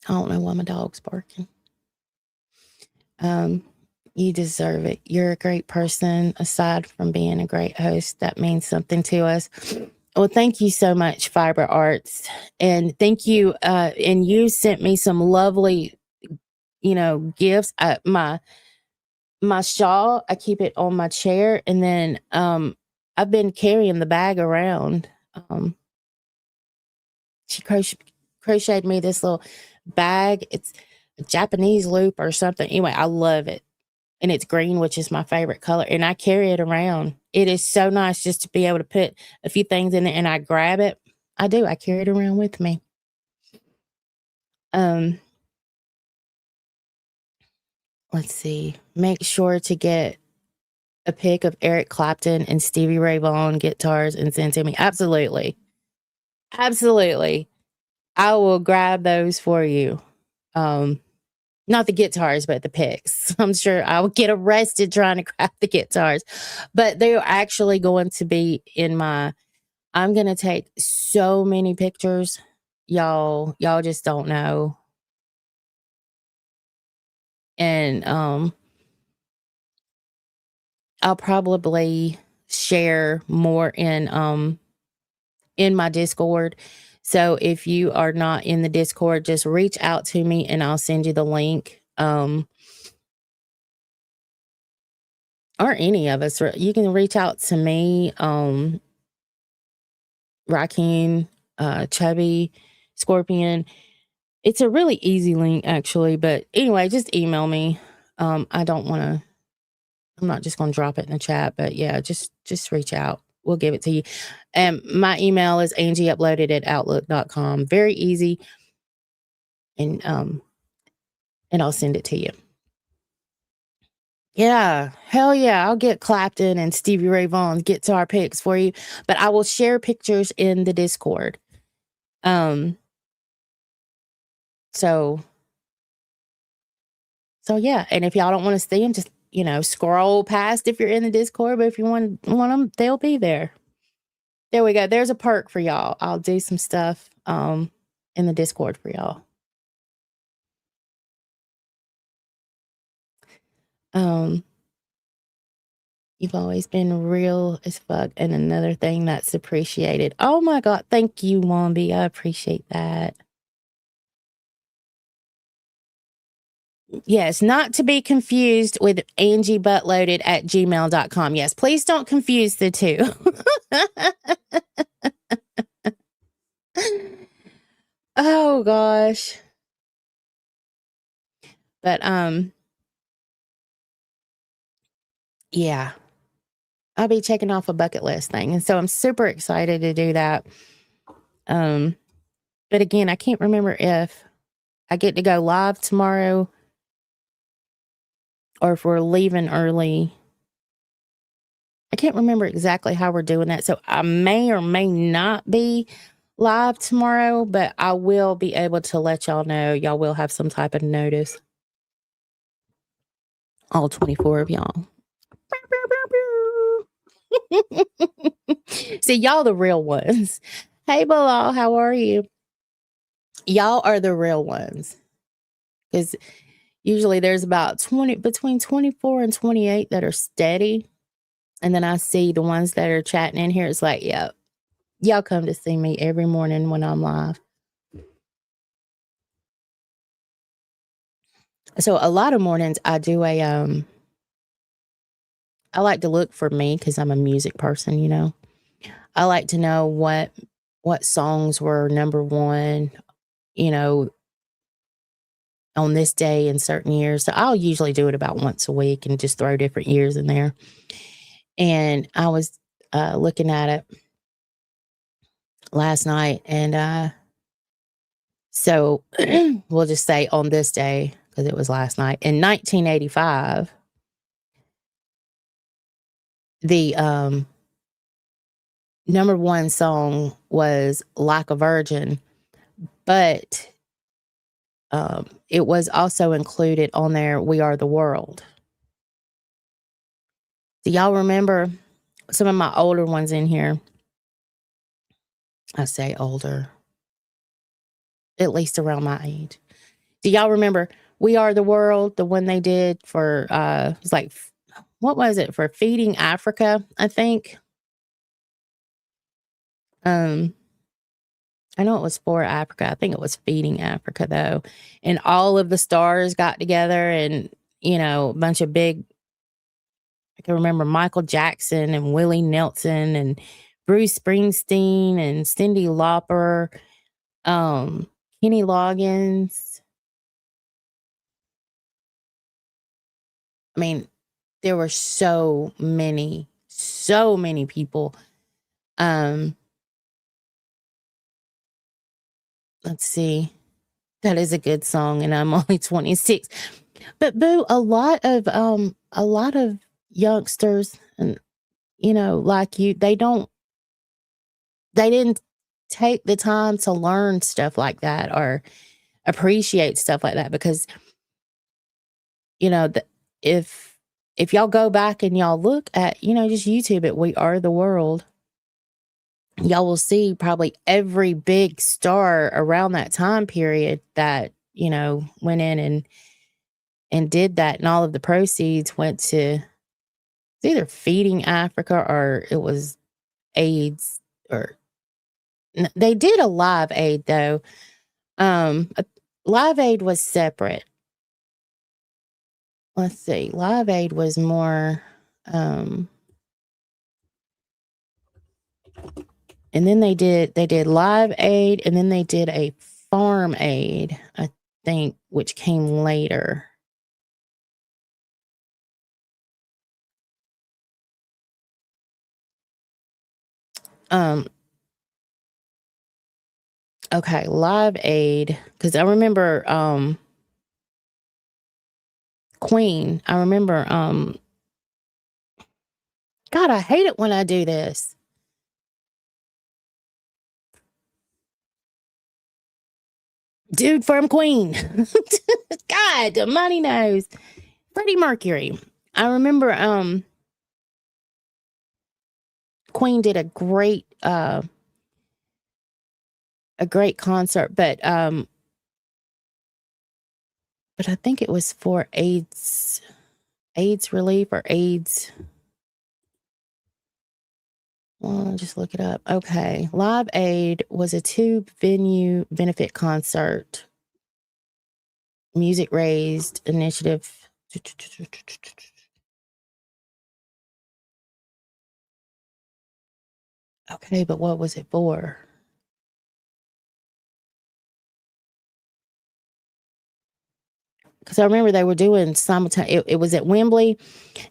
I don't know why my dog's barking. You deserve it. You're a great person. Aside from being a great host, that means something to us. Well, thank you so much, Fiber Arts, and thank you. And you sent me some lovely, gifts. My shawl, I keep it on my chair, and then I've been carrying the bag around. She crocheted me this little bag. It's a Japanese loop or something. Anyway, I love it. And it's green, which is my favorite color. And I carry it around. It is so nice just to be able to put a few things in it and I grab it. I do. I carry it around with me. Let's see. Make sure to get a pic of Eric Clapton and Stevie Ray Vaughan guitars and send to me. Absolutely. Absolutely. I will grab those for you. Not the guitars, but the pics. I'm sure I will get arrested trying to grab the guitars, but they're actually going to be I'm going to take so many pictures. Y'all just don't know. And, I'll probably share more in my Discord. So if you are not in the Discord, just reach out to me and I'll send you the link. Or any of us, you can reach out to me, Rakim, Chubby, Scorpion. It's a really easy link actually, but anyway, just email me. I'm not just going to drop it in the chat, but yeah, just reach out. we'll give it to you. And my email is AngieUploaded@outlook.com. Very easy. And I'll send it to you. Yeah, hell yeah. I'll get Clapton and Stevie Ray Vaughan's guitar picks for you, but I will share pictures in the Discord. So yeah, and if y'all don't want to see them, just scroll past if you're in the Discord. But if you want them, they'll be there. There we go. There's a perk for y'all. I'll do some stuff in the Discord for y'all. You've always been real as fuck, and another thing that's appreciated. Oh my God, thank you, Wombi. I appreciate that. Yes, not to be confused with AngieButtloaded@gmail.com. Yes, please don't confuse the two. Oh gosh. But yeah. I'll be checking off a bucket list thing. And so I'm super excited to do that. But again, I can't remember if I get to go live tomorrow or if we're leaving early. I can't remember exactly how we're doing that. So I may or may not be live tomorrow, but I will be able to let y'all know. Y'all will have some type of notice. All 24 of y'all. See, y'all the real ones. Hey, Bilal, how are you? Y'all are the real ones. Because usually there's about between 24 and 28 that are steady. And then I see the ones that are chatting in here. It's like, yeah, y'all come to see me every morning when I'm live. So a lot of mornings I do I like to look for me because I'm a music person, I like to know what songs were number one, on this day in certain years. So I'll usually do it about once a week and just throw different years in there. And I was looking at it last night, and so we'll just say on this day, because it was last night, in 1985, the number one song was Like a Virgin, but it was also included on there, We Are the World. Do y'all remember some of my older ones in here? I say older, at least around my age. Do y'all remember We Are the World, the one they did for, it was like, what was it, for Feeding Africa, I think? I know it was for Africa. I think it was Feeding Africa, though. And all of the stars got together and, a bunch of big, I can remember Michael Jackson and Willie Nelson and Bruce Springsteen and Cyndi Lauper, Kenny Loggins. I mean, there were so many people. Let's see. That is a good song, and I'm only 26. But boo, a lot of youngsters and like you, they didn't take the time to learn stuff like that or appreciate stuff like that because if y'all go back and y'all look at just YouTube it, We Are the World, y'all will see probably every big star around that time period that went in and did that, and all of the proceeds went to either Feeding Africa or it was AIDS, or they did a Live Aid though. Live Aid was separate. Let's see. Live Aid was more and then they did Live Aid, and then they did a Farm Aid, I think, which came later. Okay, Live Aid, because I remember Queen. I remember God, I hate it when I do this. Dude from Queen. God, the money knows. Freddie Mercury. I remember Queen did a great concert, but I think it was for AIDS relief or AIDS. Well, I'll just look it up. Okay. Live Aid was a 2-venue benefit concert. Music Raised initiative. Okay, but what was it for? Because I remember they were doing simultaneous. It was at Wembley,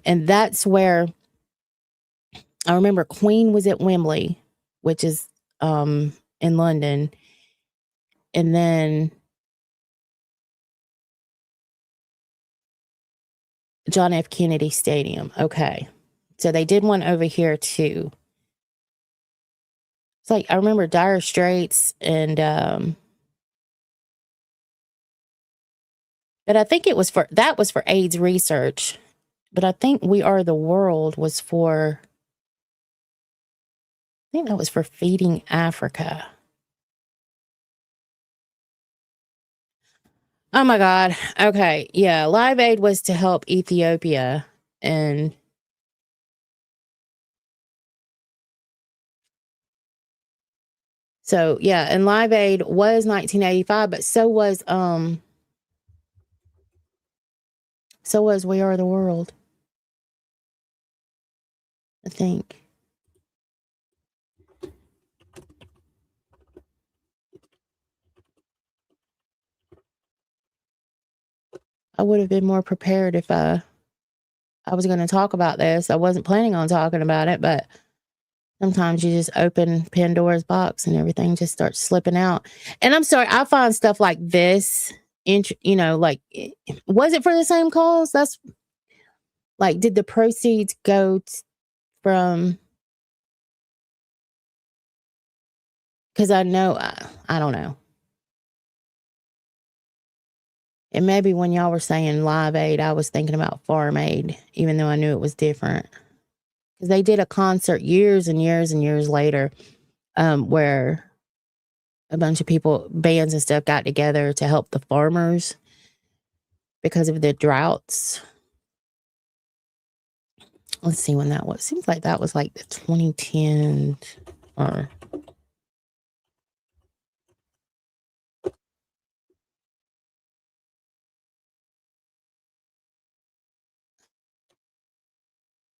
and that's where I remember Queen was at Wembley, which is in London, and then John F. Kennedy Stadium. Okay, so they did one over here too. It's like I remember Dire Straits and but I think it was for AIDS research. But I think We Are the World was for, I think that was for feeding Africa. Oh my God. Okay. Yeah. Live Aid was to help Ethiopia. And so, yeah. And Live Aid was 1985, but so was We Are the World, I think. I would have been more prepared if I was going to talk about this. I wasn't planning on talking about it, but sometimes you just open Pandora's box and everything just starts slipping out. And I'm sorry, I find stuff like this, like, was it for the same cause? That's like, did the proceeds go from? Because I know, I don't know. And maybe when y'all were saying Live Aid, I was thinking about Farm Aid, even though I knew it was different. Because they did a concert years and years and years later, where a bunch of people, bands and stuff, got together to help the farmers because of the droughts. Let's see when that was. Seems like that was like the 2010 or.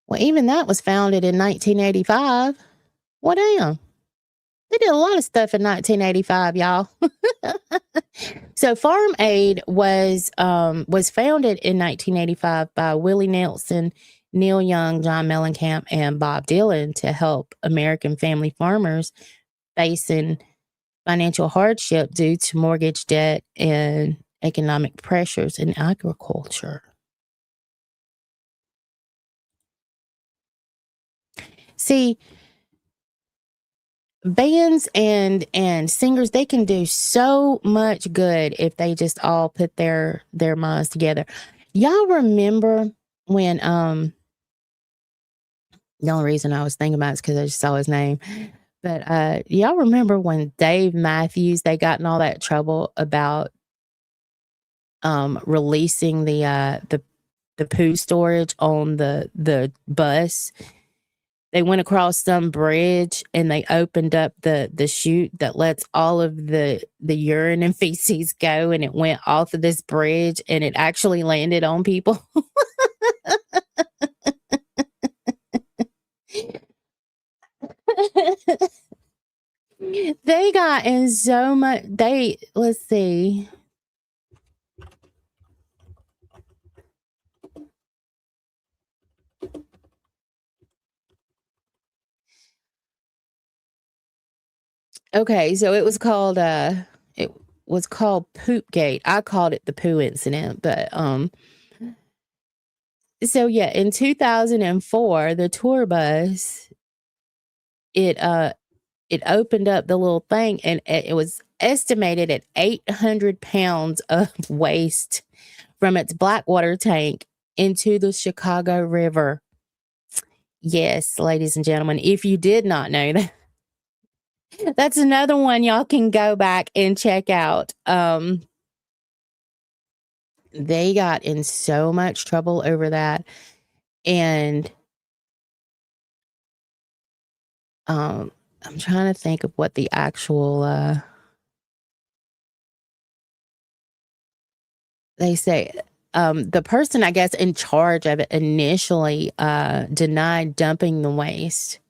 Well, even that was founded in 1985. Well, damn. They did a lot of stuff in 1985, y'all. So Farm Aid was founded in 1985 by Willie Nelson, Neil Young, John Mellencamp, and Bob Dylan to help American family farmers facing financial hardship due to mortgage debt and economic pressures in agriculture. See, bands and singers, they can do so much good if they just all put their minds together. Y'all remember when the only reason I was thinking about it is because I just saw his name. But y'all remember when Dave Matthews, they got in all that trouble about releasing the poo storage on the bus? They went across some bridge and they opened up the chute that lets all of the urine and feces go, and it went off of this bridge and it actually landed on people. They got in so much. Let's see. Okay, so it was called Poopgate. I called it the poo incident, but so yeah, in 2004, the tour bus it it opened up the little thing and it was estimated at 800 pounds of waste from its Blackwater tank into the Chicago River. Yes, ladies and gentlemen, if you did not know that, that's another one y'all can go back and check out. They got in so much trouble over that. And I'm trying to think of what the actual they say the person I guess in charge of it initially denied dumping the waste.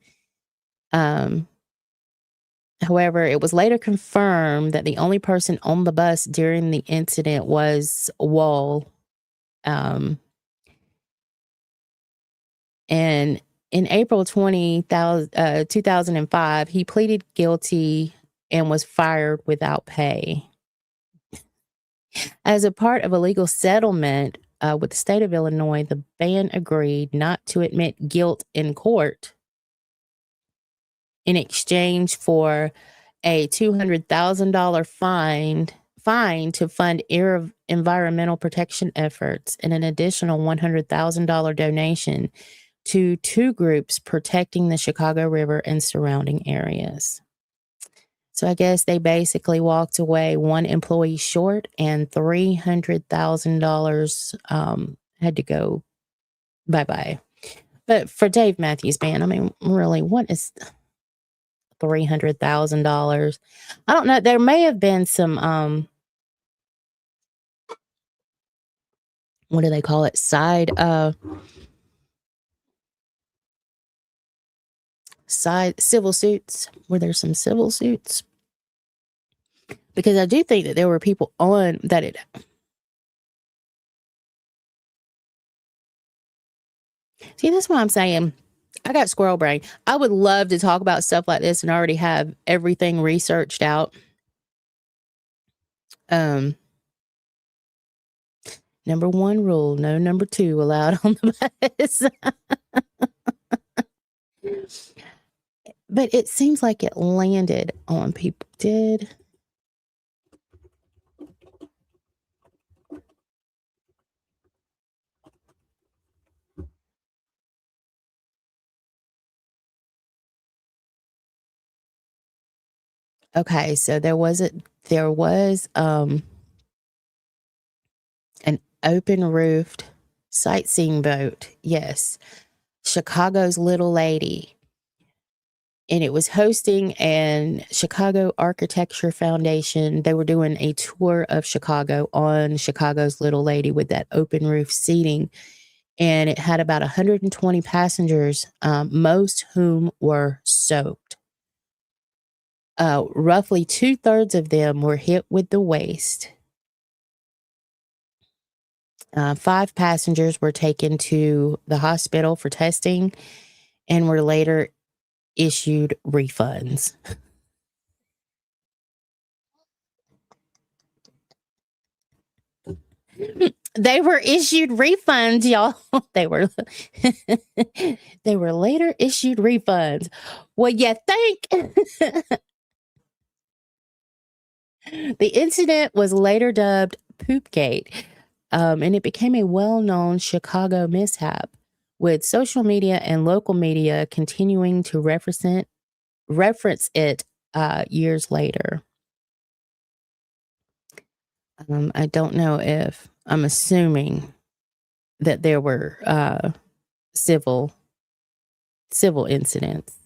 However, it was later confirmed that the only person on the bus during the incident was Wall. And in April 2005, he pleaded guilty and was fired without pay. As a part of a legal settlement with the state of Illinois, the band agreed not to admit guilt in court in exchange for a $200,000 fine to fund environmental protection efforts and an additional $100,000 donation to two groups protecting the Chicago River and surrounding areas. So I guess they basically walked away one employee short and $300,000 had to go bye-bye. But for Dave Matthews Band, I mean, really, what is $300,000? I don't know. There may have been some, what do they call it? Side civil suits. Were there some civil suits? Because I do think that there were people on that it. See, that's why I'm saying I got squirrel brain. I would love to talk about stuff like this and already have everything researched out. Number one rule, no number two allowed on the bus. But it seems like it landed on people. Did. Okay, so there was an open roofed sightseeing boat. Yes. Chicago's Little Lady. And it was hosting an Chicago Architecture Foundation. They were doing a tour of Chicago on Chicago's Little Lady with that open roof seating. And it had about 120 passengers, most whom were soaked. Roughly 2/3 of them were hit with the waste. 5 passengers were taken to the hospital for testing and were later issued refunds. They were issued refunds, y'all. They were later issued refunds. Well, you think? The incident was later dubbed Poopgate, and it became a well-known Chicago mishap, with social media and local media continuing to reference it years later. I don't know if I'm assuming that there were civil incidents.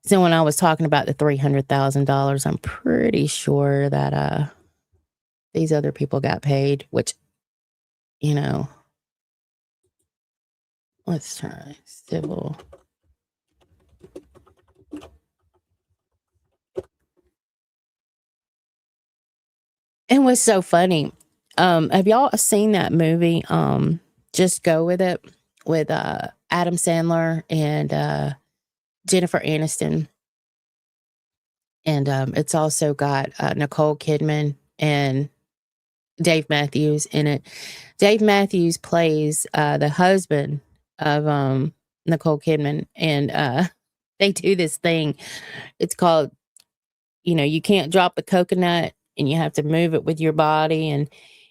So when I was talking about the $300,000, I'm pretty sure that these other people got paid, which, you know, let's try civil. And what's so funny, have y'all seen that movie, Just Go With It, with Adam Sandler and Jennifer Aniston. And it's also got Nicole Kidman and Dave Matthews in it. Dave Matthews plays the husband of Nicole Kidman, and they do this thing. It's called, you can't drop the coconut, and you have to move it with your body. And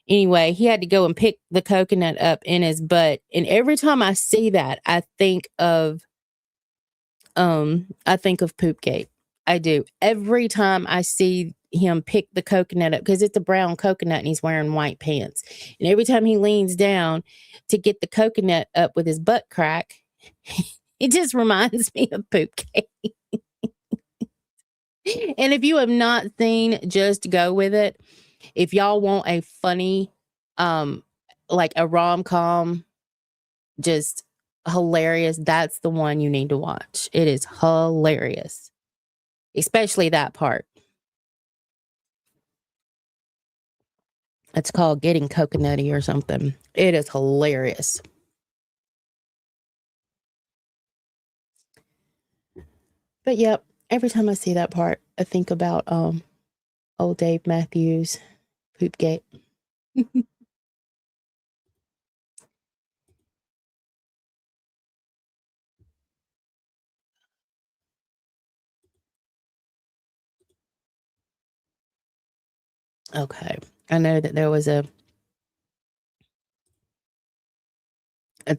anyway, he had to go and pick the coconut up in his butt. And every time I see that, I think of Poopgate. I do. Every time I see him pick the coconut up, because it's a brown coconut and he's wearing white pants. And every time he leans down to get the coconut up with his butt crack, it just reminds me of Poopgate. And if you have not seen Just Go With It, if y'all want a funny, like a rom-com, just hilarious, that's the one you need to watch. It is hilarious. Especially that part. It's called Getting Coconutty or something. It is hilarious. But yep, every time I see that part, I think about old Dave Matthews, Poopgate. Okay. I know that there was a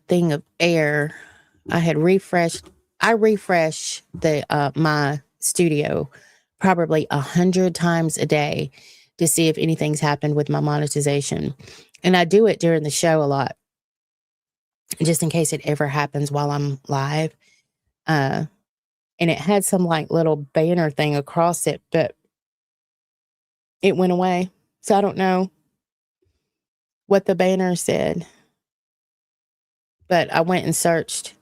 thing of air. I refresh the my studio probably 100 times a day to see if anything's happened with my monetization. And I do it during the show a lot, just in case it ever happens while I'm live. And it had some like little banner thing across it, but it went away. So I don't know what the banner said. But I went and searched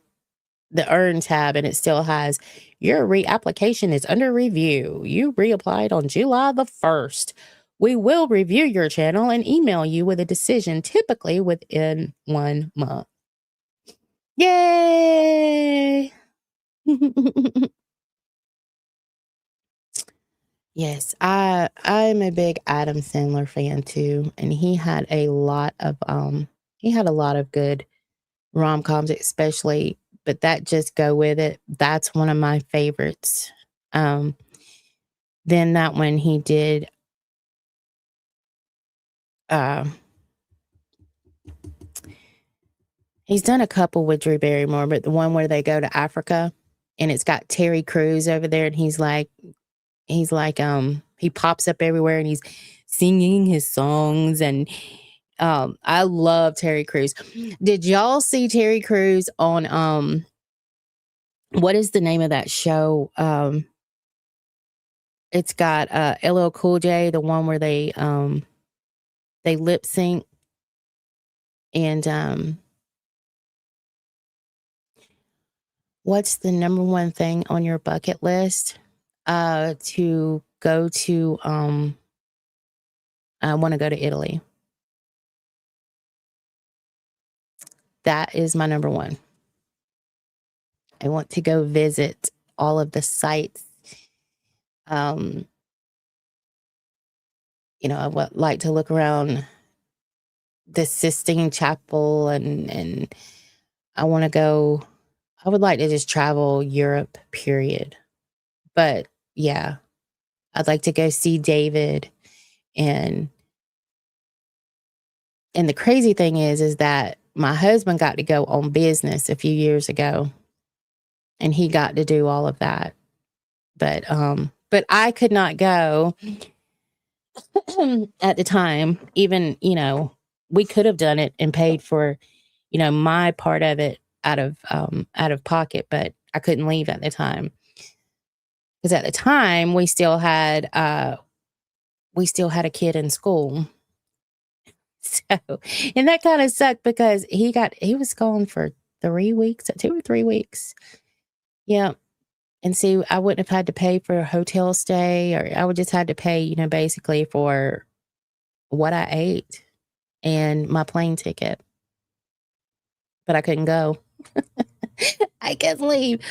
the Earn tab, and it still has, your reapplication is under review. You reapplied on July the 1st. We will review your channel and email you with a decision, typically within 1 month. Yay! Yes, I'm a big Adam Sandler fan too, and he had a lot of good rom-coms, especially, but that Just Go With It, that's one of my favorites. Then that one he did he's done a couple with Drew Barrymore, but the one where they go to Africa and it's got Terry Crews over there, and he's like he pops up everywhere and he's singing his songs, and I love Terry Crews. Did y'all see Terry Crews on what is the name of that show? It's got LL Cool J, the one where they lip sync, and what's the number one thing on your bucket list? To go to I want to go to Italy. That is my number one. I want to go visit all of the sites. I would like to look around the Sistine Chapel, and I want to go. I would like to just travel Europe, period. But yeah, I'd like to go see David, and the crazy thing is that my husband got to go on business a few years ago, and he got to do all of that. But I could not go at the time. Even, we could have done it and paid for, my part of it out of pocket, but I couldn't leave at the time. Because at the time we still had a kid in school. So, and that kind of sucked because he was gone for 3 weeks, 2 or 3 weeks. Yeah. And see, I wouldn't have had to pay for a hotel stay, or I would just had to pay, basically for what I ate and my plane ticket. But I couldn't go. I couldn't leave.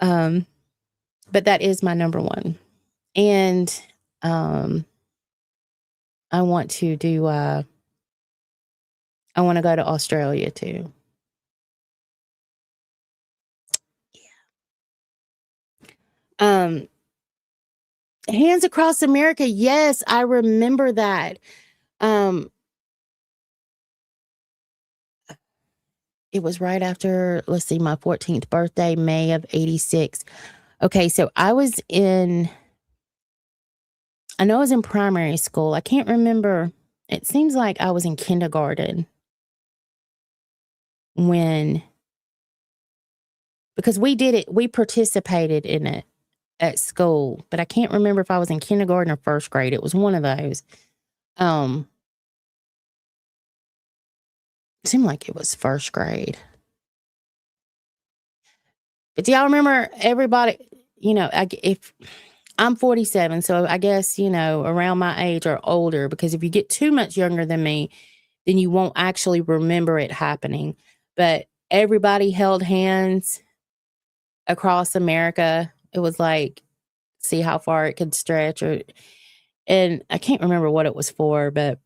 But that is my number one. And I want to do I want to go to Australia too. Um Hands Across America. Yes, I remember that. It was right after, let's see, my 14th birthday, May of 86. Okay, so I know I was in primary school. I can't remember. It seems like I was in kindergarten because we participated in it at school, but I can't remember if I was in kindergarten or first grade. It was one of those. It seemed like it was first grade. But do y'all remember everybody, if I'm 47, so I guess, around my age or older, because if you get too much younger than me, then you won't actually remember it happening. But everybody held hands across America. It was like, see how far it could stretch, and I can't remember what it was for, but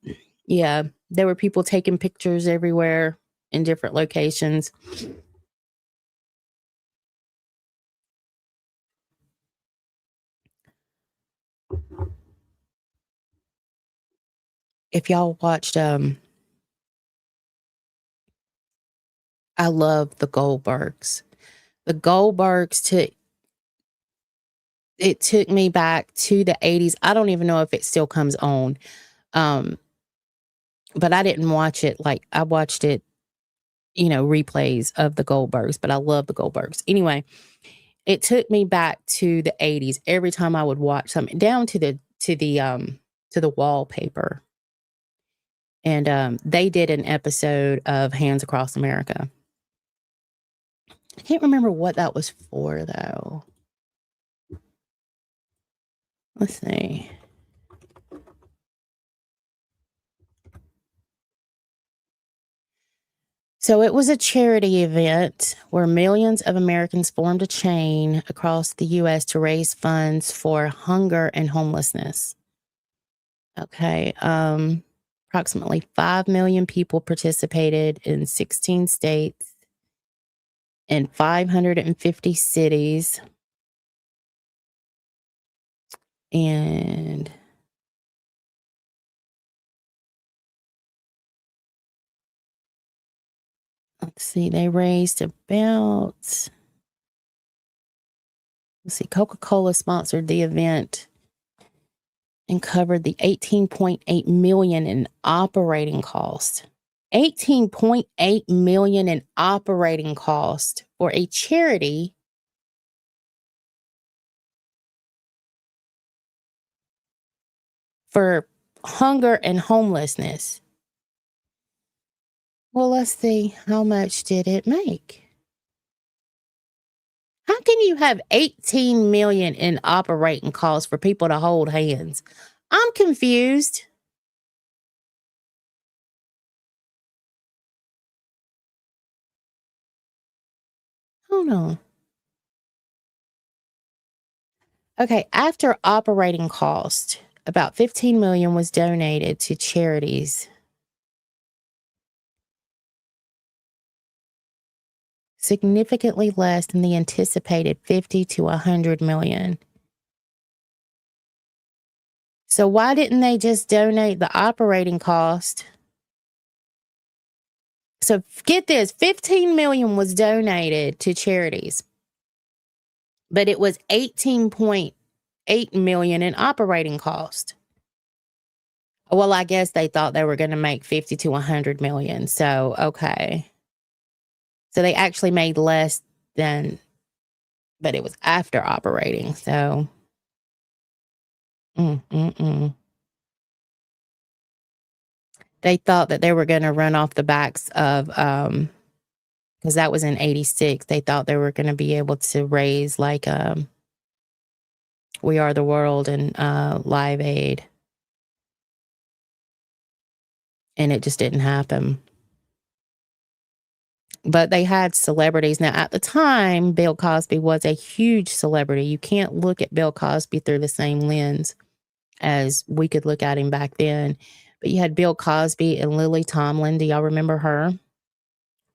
yeah, there were people taking pictures everywhere in different locations. If y'all watched, I love the Goldbergs. The Goldbergs took me back to the 80s. I don't even know if it still comes on. But I didn't watch it. Like, I watched it, replays of the Goldbergs, but I love the Goldbergs. Anyway, it took me back to the 80s every time I would watch something, down to the wallpaper. And they did an episode of Hands Across America. I can't remember what that was for, though. Let's see. So it was a charity event where millions of Americans formed a chain across the U.S. to raise funds for hunger and homelessness. Okay. Approximately 5 million people participated in 16 states and 550 cities. And let's see, they raised about, Coca-Cola sponsored the event and covered the $18.8 million in operating costs. $18.8 million in operating cost for a charity for hunger and homelessness. Well, let's see, how much did it make? How can you have 18 million in operating costs for people to hold hands? I'm confused. Hold on. Okay, after operating cost, about 15 million was donated to charities. Significantly less than the anticipated 50 to 100 million. So why didn't they just donate the operating cost? So get this, 15 million was donated to charities, but it was 18.8 million in operating cost. Well, I guess they thought they were going to make 50 to 100 million. So, okay. So they actually made less than, but it was after operating. So, they thought that they were going to run off the backs of, because that was in 86. They thought they were going to be able to raise like We Are the World and Live Aid. And it just didn't happen. But they had celebrities. Now, at the time, Bill Cosby was a huge celebrity. You can't look at Bill Cosby through the same lens as we could look at him back then. But you had Bill Cosby and Lily Tomlin. Do y'all remember her?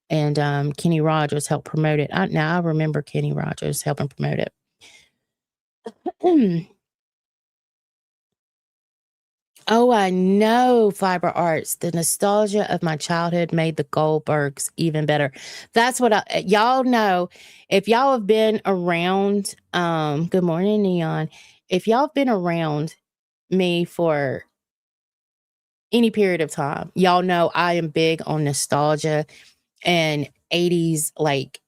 And Kenny Rogers helped promote it. Now I remember Kenny Rogers helping promote it. Oh, I know, Fiber Arts. The nostalgia of my childhood made the Goldbergs even better. That's what y'all know. If y'all have been around, good morning, Neon. If y'all have been around me for any period of time, y'all know I am big on nostalgia and 80s like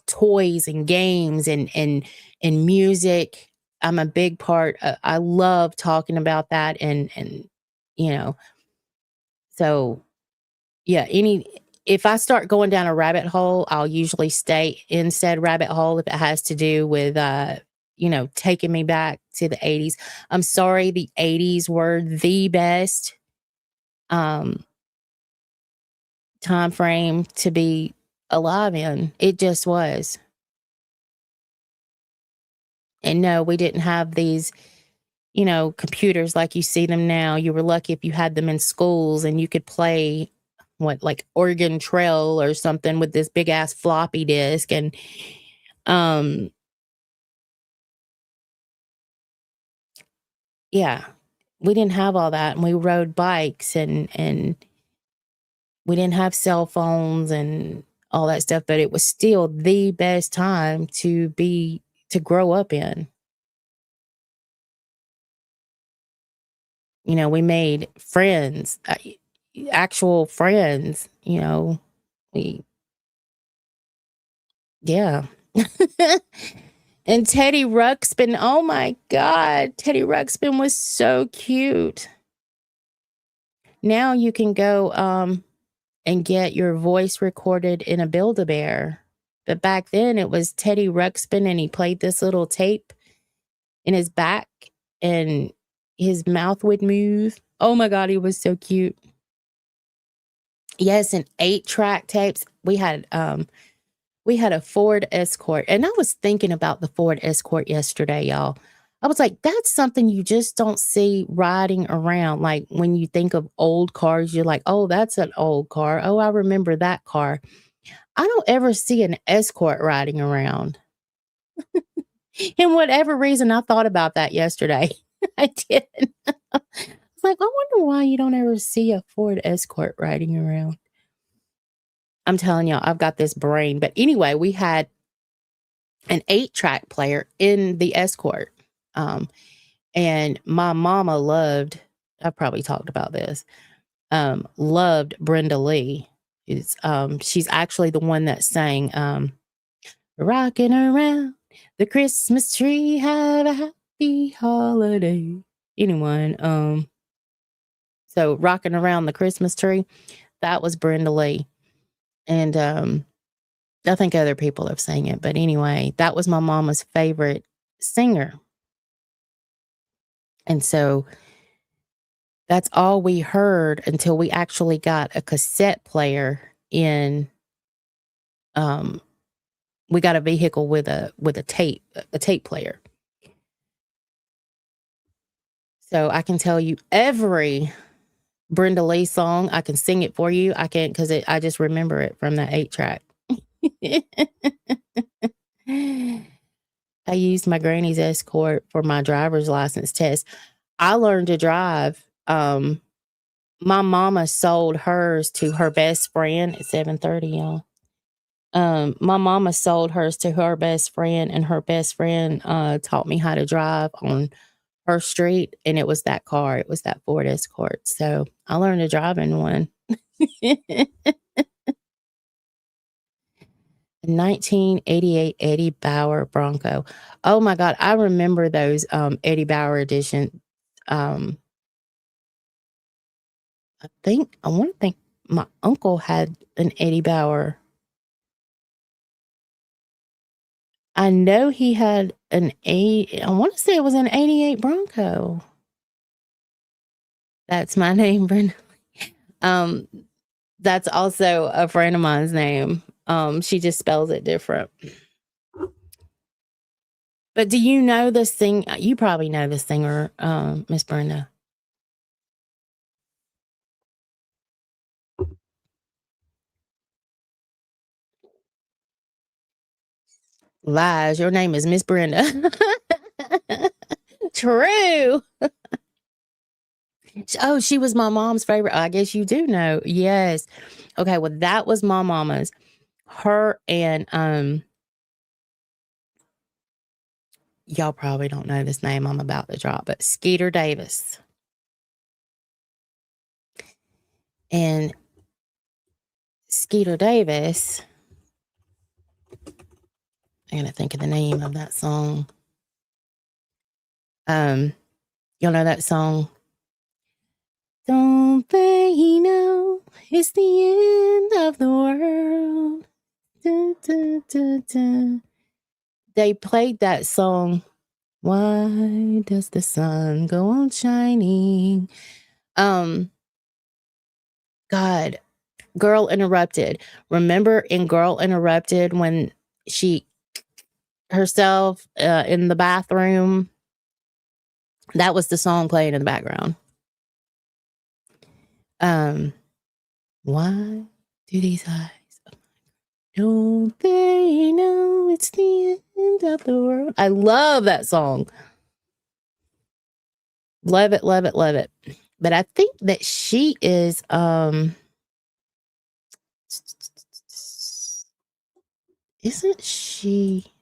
toys and games and music. I'm a big part I love talking about that and you know, so yeah, if I start going down a rabbit hole, I'll usually stay in said rabbit hole if it has to do with taking me back to the 80s. I'm sorry, the 80s were the best time frame to be alive in. It just was. And no, we didn't have these, computers like you see them now. You were lucky if you had them in schools and you could play like Oregon Trail or something with this big ass floppy disk. And yeah, we didn't have all that. And we rode bikes and we didn't have cell phones and all that stuff, but it was still the best time to grow up in. We made friends, actual friends, yeah. And Teddy Ruxpin, oh my God, Teddy Ruxpin was so cute. Now you can go and get your voice recorded in a Build-A-Bear. But back then it was Teddy Ruxpin and he played this little tape in his back and his mouth would move. Oh my God, he was so cute. Yes, and 8-track tapes. We had a Ford Escort, and I was thinking about the Ford Escort yesterday, y'all. I was like, that's something you just don't see riding around. Like when you think of old cars, you're like, oh, that's an old car. Oh, I remember that car. I don't ever see an Escort riding around. And whatever reason, I thought about that yesterday. I did. I was like, I wonder why you don't ever see a Ford Escort riding around. I'm telling y'all, I've got this brain. But anyway, we had an 8-track player in the Escort. And my mama loved, I probably talked about this, loved Brenda Lee. She's actually the one that sang Rocking Around the Christmas Tree, have a happy holiday. Anyone, so Rocking Around the Christmas Tree, that was Brenda Lee. And I think other people have sang it. But anyway, that was my mama's favorite singer. And so that's all we heard until we actually got a cassette player in. We got a vehicle with a tape player. So I can tell you every Brenda Lee song. I can sing it for you. I can't because I just remember it from that 8-track. I used my granny's Escort for my driver's license test. I learned to drive. My mama sold hers to her best friend at 7:30, y'all. My mama sold hers to her best friend, and her best friend taught me how to drive on her street, and it was that car. It was that Ford Escort. So I learned to drive in one. 1988 Eddie Bauer Bronco. Oh my God, I remember those Eddie Bauer edition. I want to think my uncle had an Eddie Bauer. I know he had I want to say it was an 88 Bronco. That's my name, Brenda. That's also a friend of mine's name. She just spells it different. But do you know this thing? You probably know this singer, Miss Brenda. Lies. Your name is Miss Brenda. True. Oh, she was my mom's favorite. I guess you do know. Yes. Okay. Well, that was my mama's. Her and y'all probably don't know this name I'm about to drop, but Skeeter Davis. And Skeeter Davis, I gotta think of the name of that song. Y'all know that song? Don't they know it's the end of the world? Dun, dun, dun, dun. They played that song. Why does the sun go on shining? God, Girl Interrupted. Remember in Girl Interrupted when she herself in the bathroom? That was the song playing in the background. Why do these eyes? Don't they know it's the end of the world? I love that song. Love it, love it, love it. But I think that she is isn't she?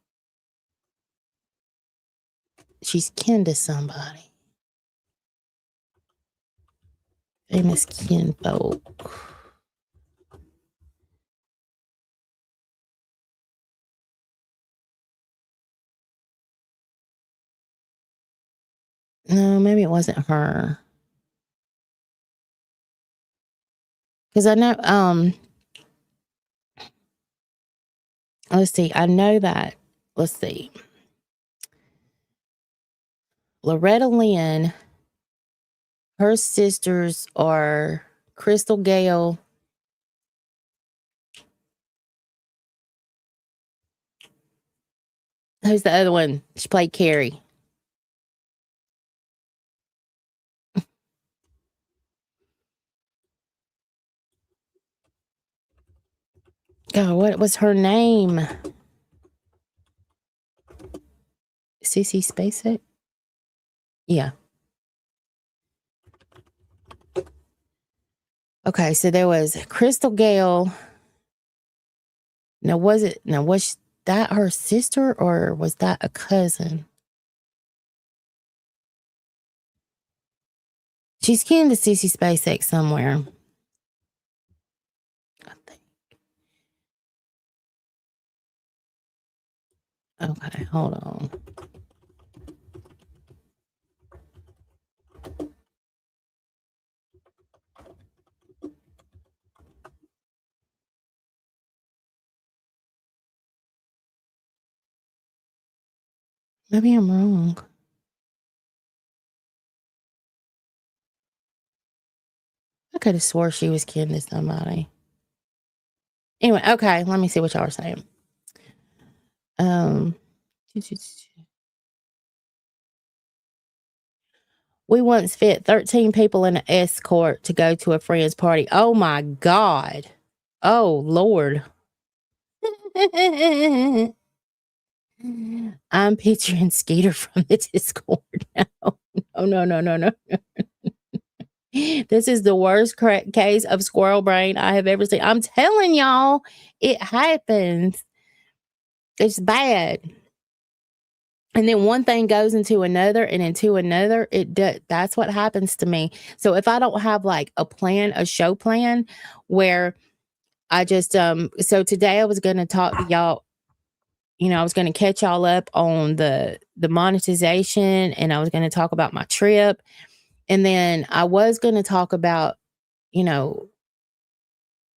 She's kin to somebody. Famous kinfolk. No, maybe it wasn't her. Because I know, let's see, I know that, let's see. Loretta Lynn, her sisters are Crystal Gale. Who's the other one? She played Carrie. God, what was her name? Cece Spacek? Yeah. Okay, so there was Crystal Gale. Now, was that her sister or was that a cousin? She's kin to Cece Spacek somewhere. I think. Okay, hold on. Maybe I'm wrong. I could have swore she was kin to somebody. Anyway, okay, let me see what y'all are saying. We once fit 13 people in an escort to go to a friend's party. Oh my God. Oh Lord. I'm picturing Skeeter from the Discord now. No. This is the worst case of squirrel brain I have ever seen. I'm telling y'all, it happens. It's bad. And then one thing goes into another and into another. That's what happens to me. So if I don't have like a show plan where I just so today I was going to talk to y'all, I was going to catch y'all up on the monetization, and I was going to talk about my trip, and then I was going to talk about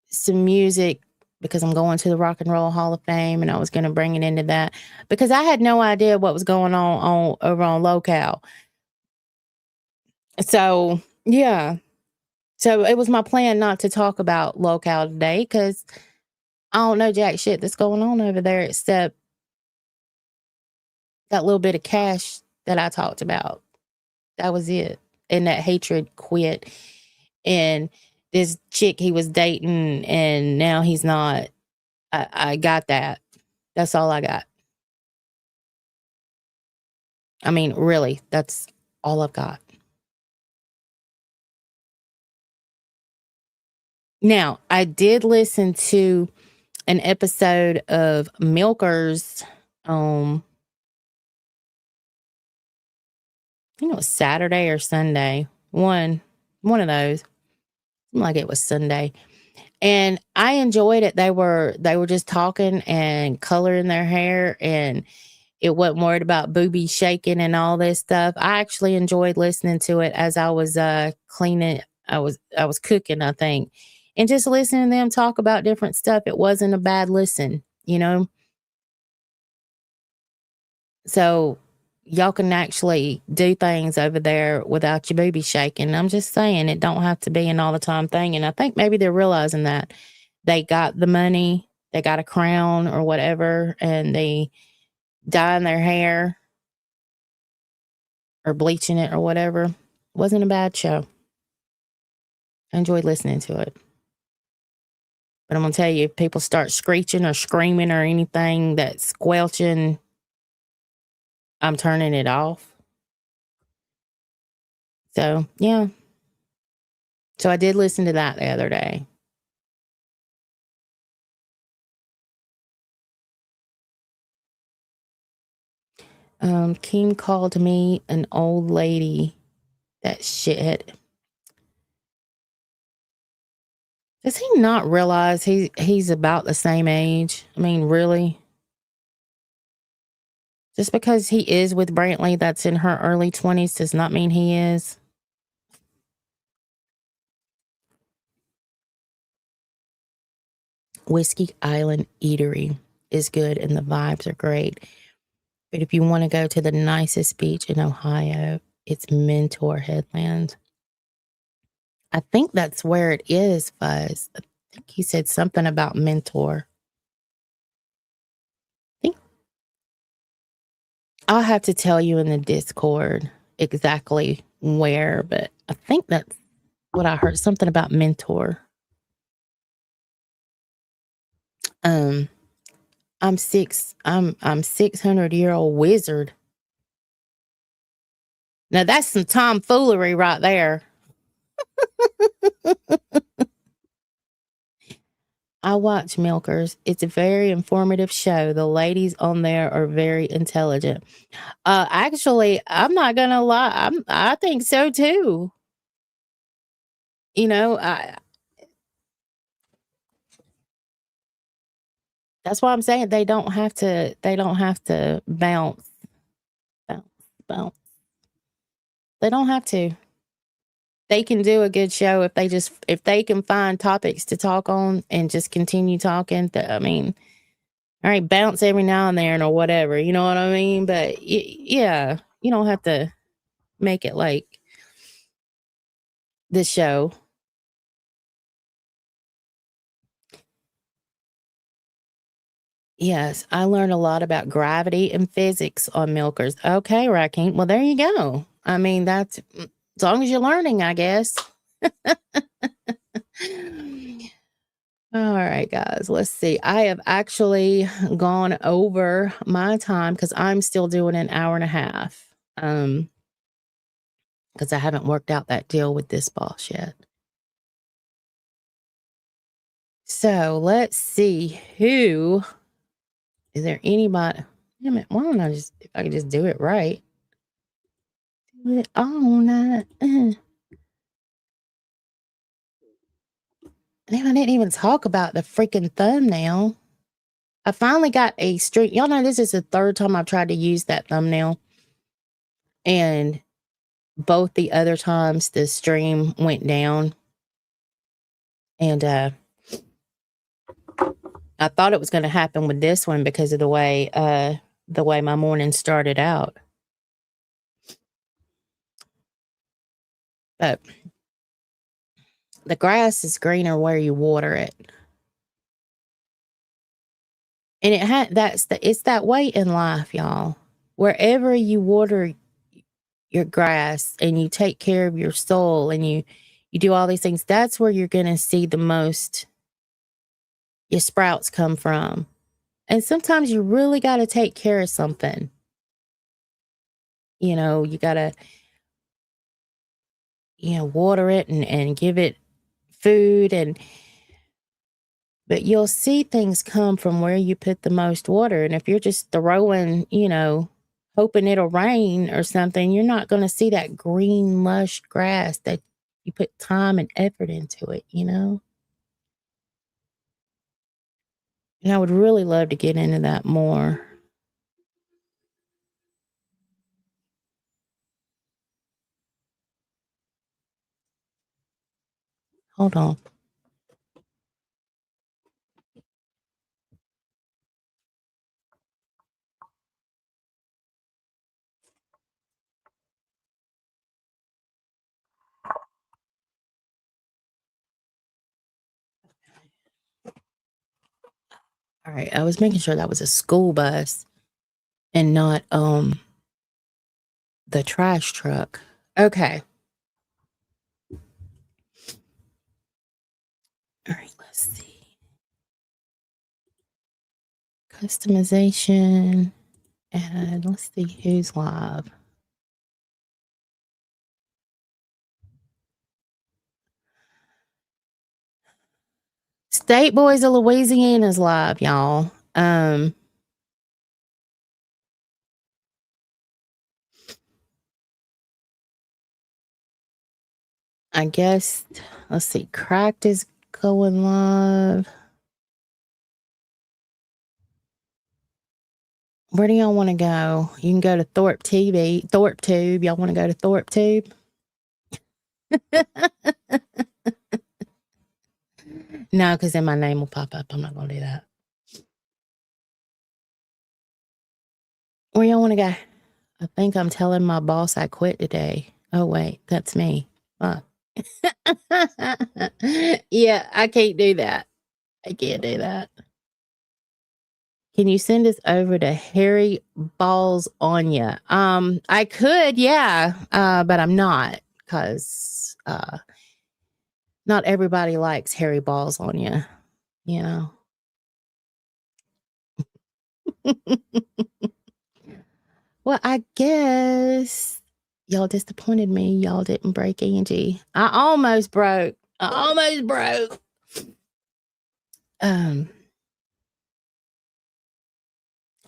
some music because I'm going to the Rock and Roll Hall of Fame, and I was going to bring it into that because I had no idea what was going on over on Locale. So yeah, so it was my plan not to talk about Locale today because I don't know jack shit that's going on over there except that little bit of cash that I talked about. That was it. And that hatred quit. And this chick he was dating, and now he's not. I got that. That's all I got. I mean, really, that's all I've got. Now, I did listen to an episode of Milkers. I think it was Saturday or Sunday. One of those. Seemed like it was Sunday. And I enjoyed it. They were just talking and coloring their hair, and it wasn't worried about boobies shaking and all this stuff. I actually enjoyed listening to it as I was cleaning. I was cooking, I think. And just listening to them talk about different stuff. It wasn't a bad listen, you know? So y'all can actually do things over there without your booby shaking. I'm just saying it don't have to be an all the time thing. And I think maybe they're realizing that they got the money, they got a crown or whatever, and they dyeing their hair or bleaching it or whatever. Wasn't a bad show. I enjoyed listening to it. But I'm going to tell you, if people start screeching or screaming or anything that's squelching, I'm turning it off. So, yeah. So I did listen to that the other day. King called me an old lady. That shithead. Does he not realize he's about the same age? I mean, really? Just because he is with Brantley that's in her early 20s does not mean he is. Whiskey Island Eatery is good and the vibes are great. But if you want to go to the nicest beach in Ohio, it's Mentor Headland. I think that's where it is, Fuzz. I think he said something about Mentor. I'll have to tell you in the Discord exactly where, but I think that's what I heard. Something about Mentor. I'm 600-year-old wizard. Now that's some tomfoolery right there. I watch Milkers. It's a very informative show. The ladies on there are very intelligent. Actually, I'm not gonna lie. I think so too. You know, that's why I'm saying they don't have to bounce. Bounce, bounce. They don't have to. They can do a good show if they can find topics to talk on and just continue talking. I mean, all right, bounce every now and then or whatever, you know what I mean? But yeah, you don't have to make it like the show. Yes, I learned a lot about gravity and physics on Milkers. Okay, Rakim. Well, there you go. I mean, that's as long as you're learning, I guess. All right, guys, let's see. I have actually gone over my time because I'm still doing an hour and a half. Because I haven't worked out that deal with this boss yet. So let's see who. Is there anybody? Damn it! Why don't I just if I can just do it right? Do it all night. Damn, I didn't even talk about the freaking thumbnail. I finally got a stream. Y'all know this is the third time I've tried to use that thumbnail. And both the other times the stream went down. And I thought it was going to happen with this one because of the way my morning started out. But the grass is greener where you water it. And it's that way in life, y'all. Wherever you water your grass and you take care of your soul and you do all these things, that's where you're going to see the most your sprouts come from. And sometimes you really got to take care of something. You got to, water it and give it food but you'll see things come from where you put the most water. And if you're just throwing, hoping it'll rain or something, you're not going to see that green, lush grass that you put time and effort into it, And I would really love to get into that more. Hold on. All right. I was making sure that was a school bus and not the trash truck. Okay. All right, let's see. Customization. And let's see who's live. State Boys of Louisiana's live, y'all. I guess, let's see, Cracked is going live. Where do y'all want to go? You can go to Thorpe Tube. Y'all want to go to Thorpe Tube? No, because then my name will pop up. I'm not going to do that. Where y'all want to go? I think I'm telling my boss I quit today. Oh, wait, that's me. Yeah, I can't do that. I can't do that. Can you send us over to Harry Balls on ya? I could, yeah, but I'm not because not everybody likes Harry Balls on ya, Well, I guess y'all disappointed me. Y'all didn't break Angie. I almost broke.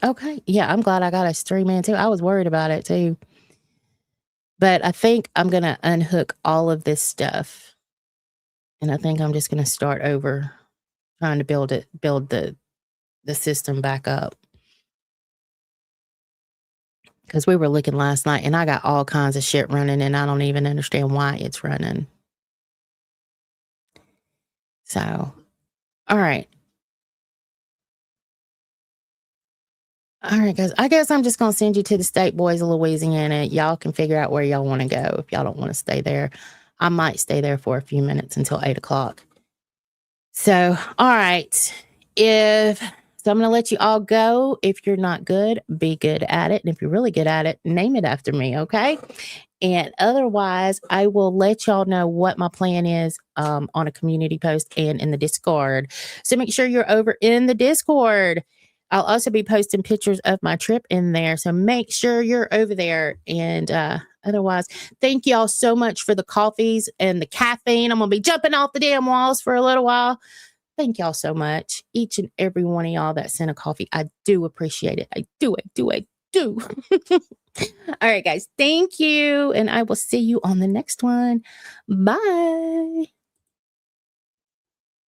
Okay. Yeah, I'm glad I got a stream in too. I was worried about it too. But I think I'm going to unhook all of this stuff. And I think I'm just going to start over trying to build the system back up. Because we were looking last night and I got all kinds of shit running and I don't even understand why it's running. So, all right. All right, guys. I guess I'm just going to send you to the State Boys of Louisiana. Y'all can figure out where y'all want to go if y'all don't want to stay there. I might stay there for a few minutes until 8 o'clock. So, all right. So I'm going to let you all go. If you're not good, be good at it. And if you're really good at it, name it after me, okay? And otherwise, I will let y'all know what my plan is on a community post and in the Discord. So make sure you're over in the Discord. I'll also be posting pictures of my trip in there. So make sure you're over there. And otherwise, thank y'all so much for the coffees and the caffeine. I'm going to be jumping off the damn walls for a little while. Thank y'all so much. Each and every one of y'all that sent a coffee. I do appreciate it. I do. All right, guys. Thank you. And I will see you on the next one. Bye.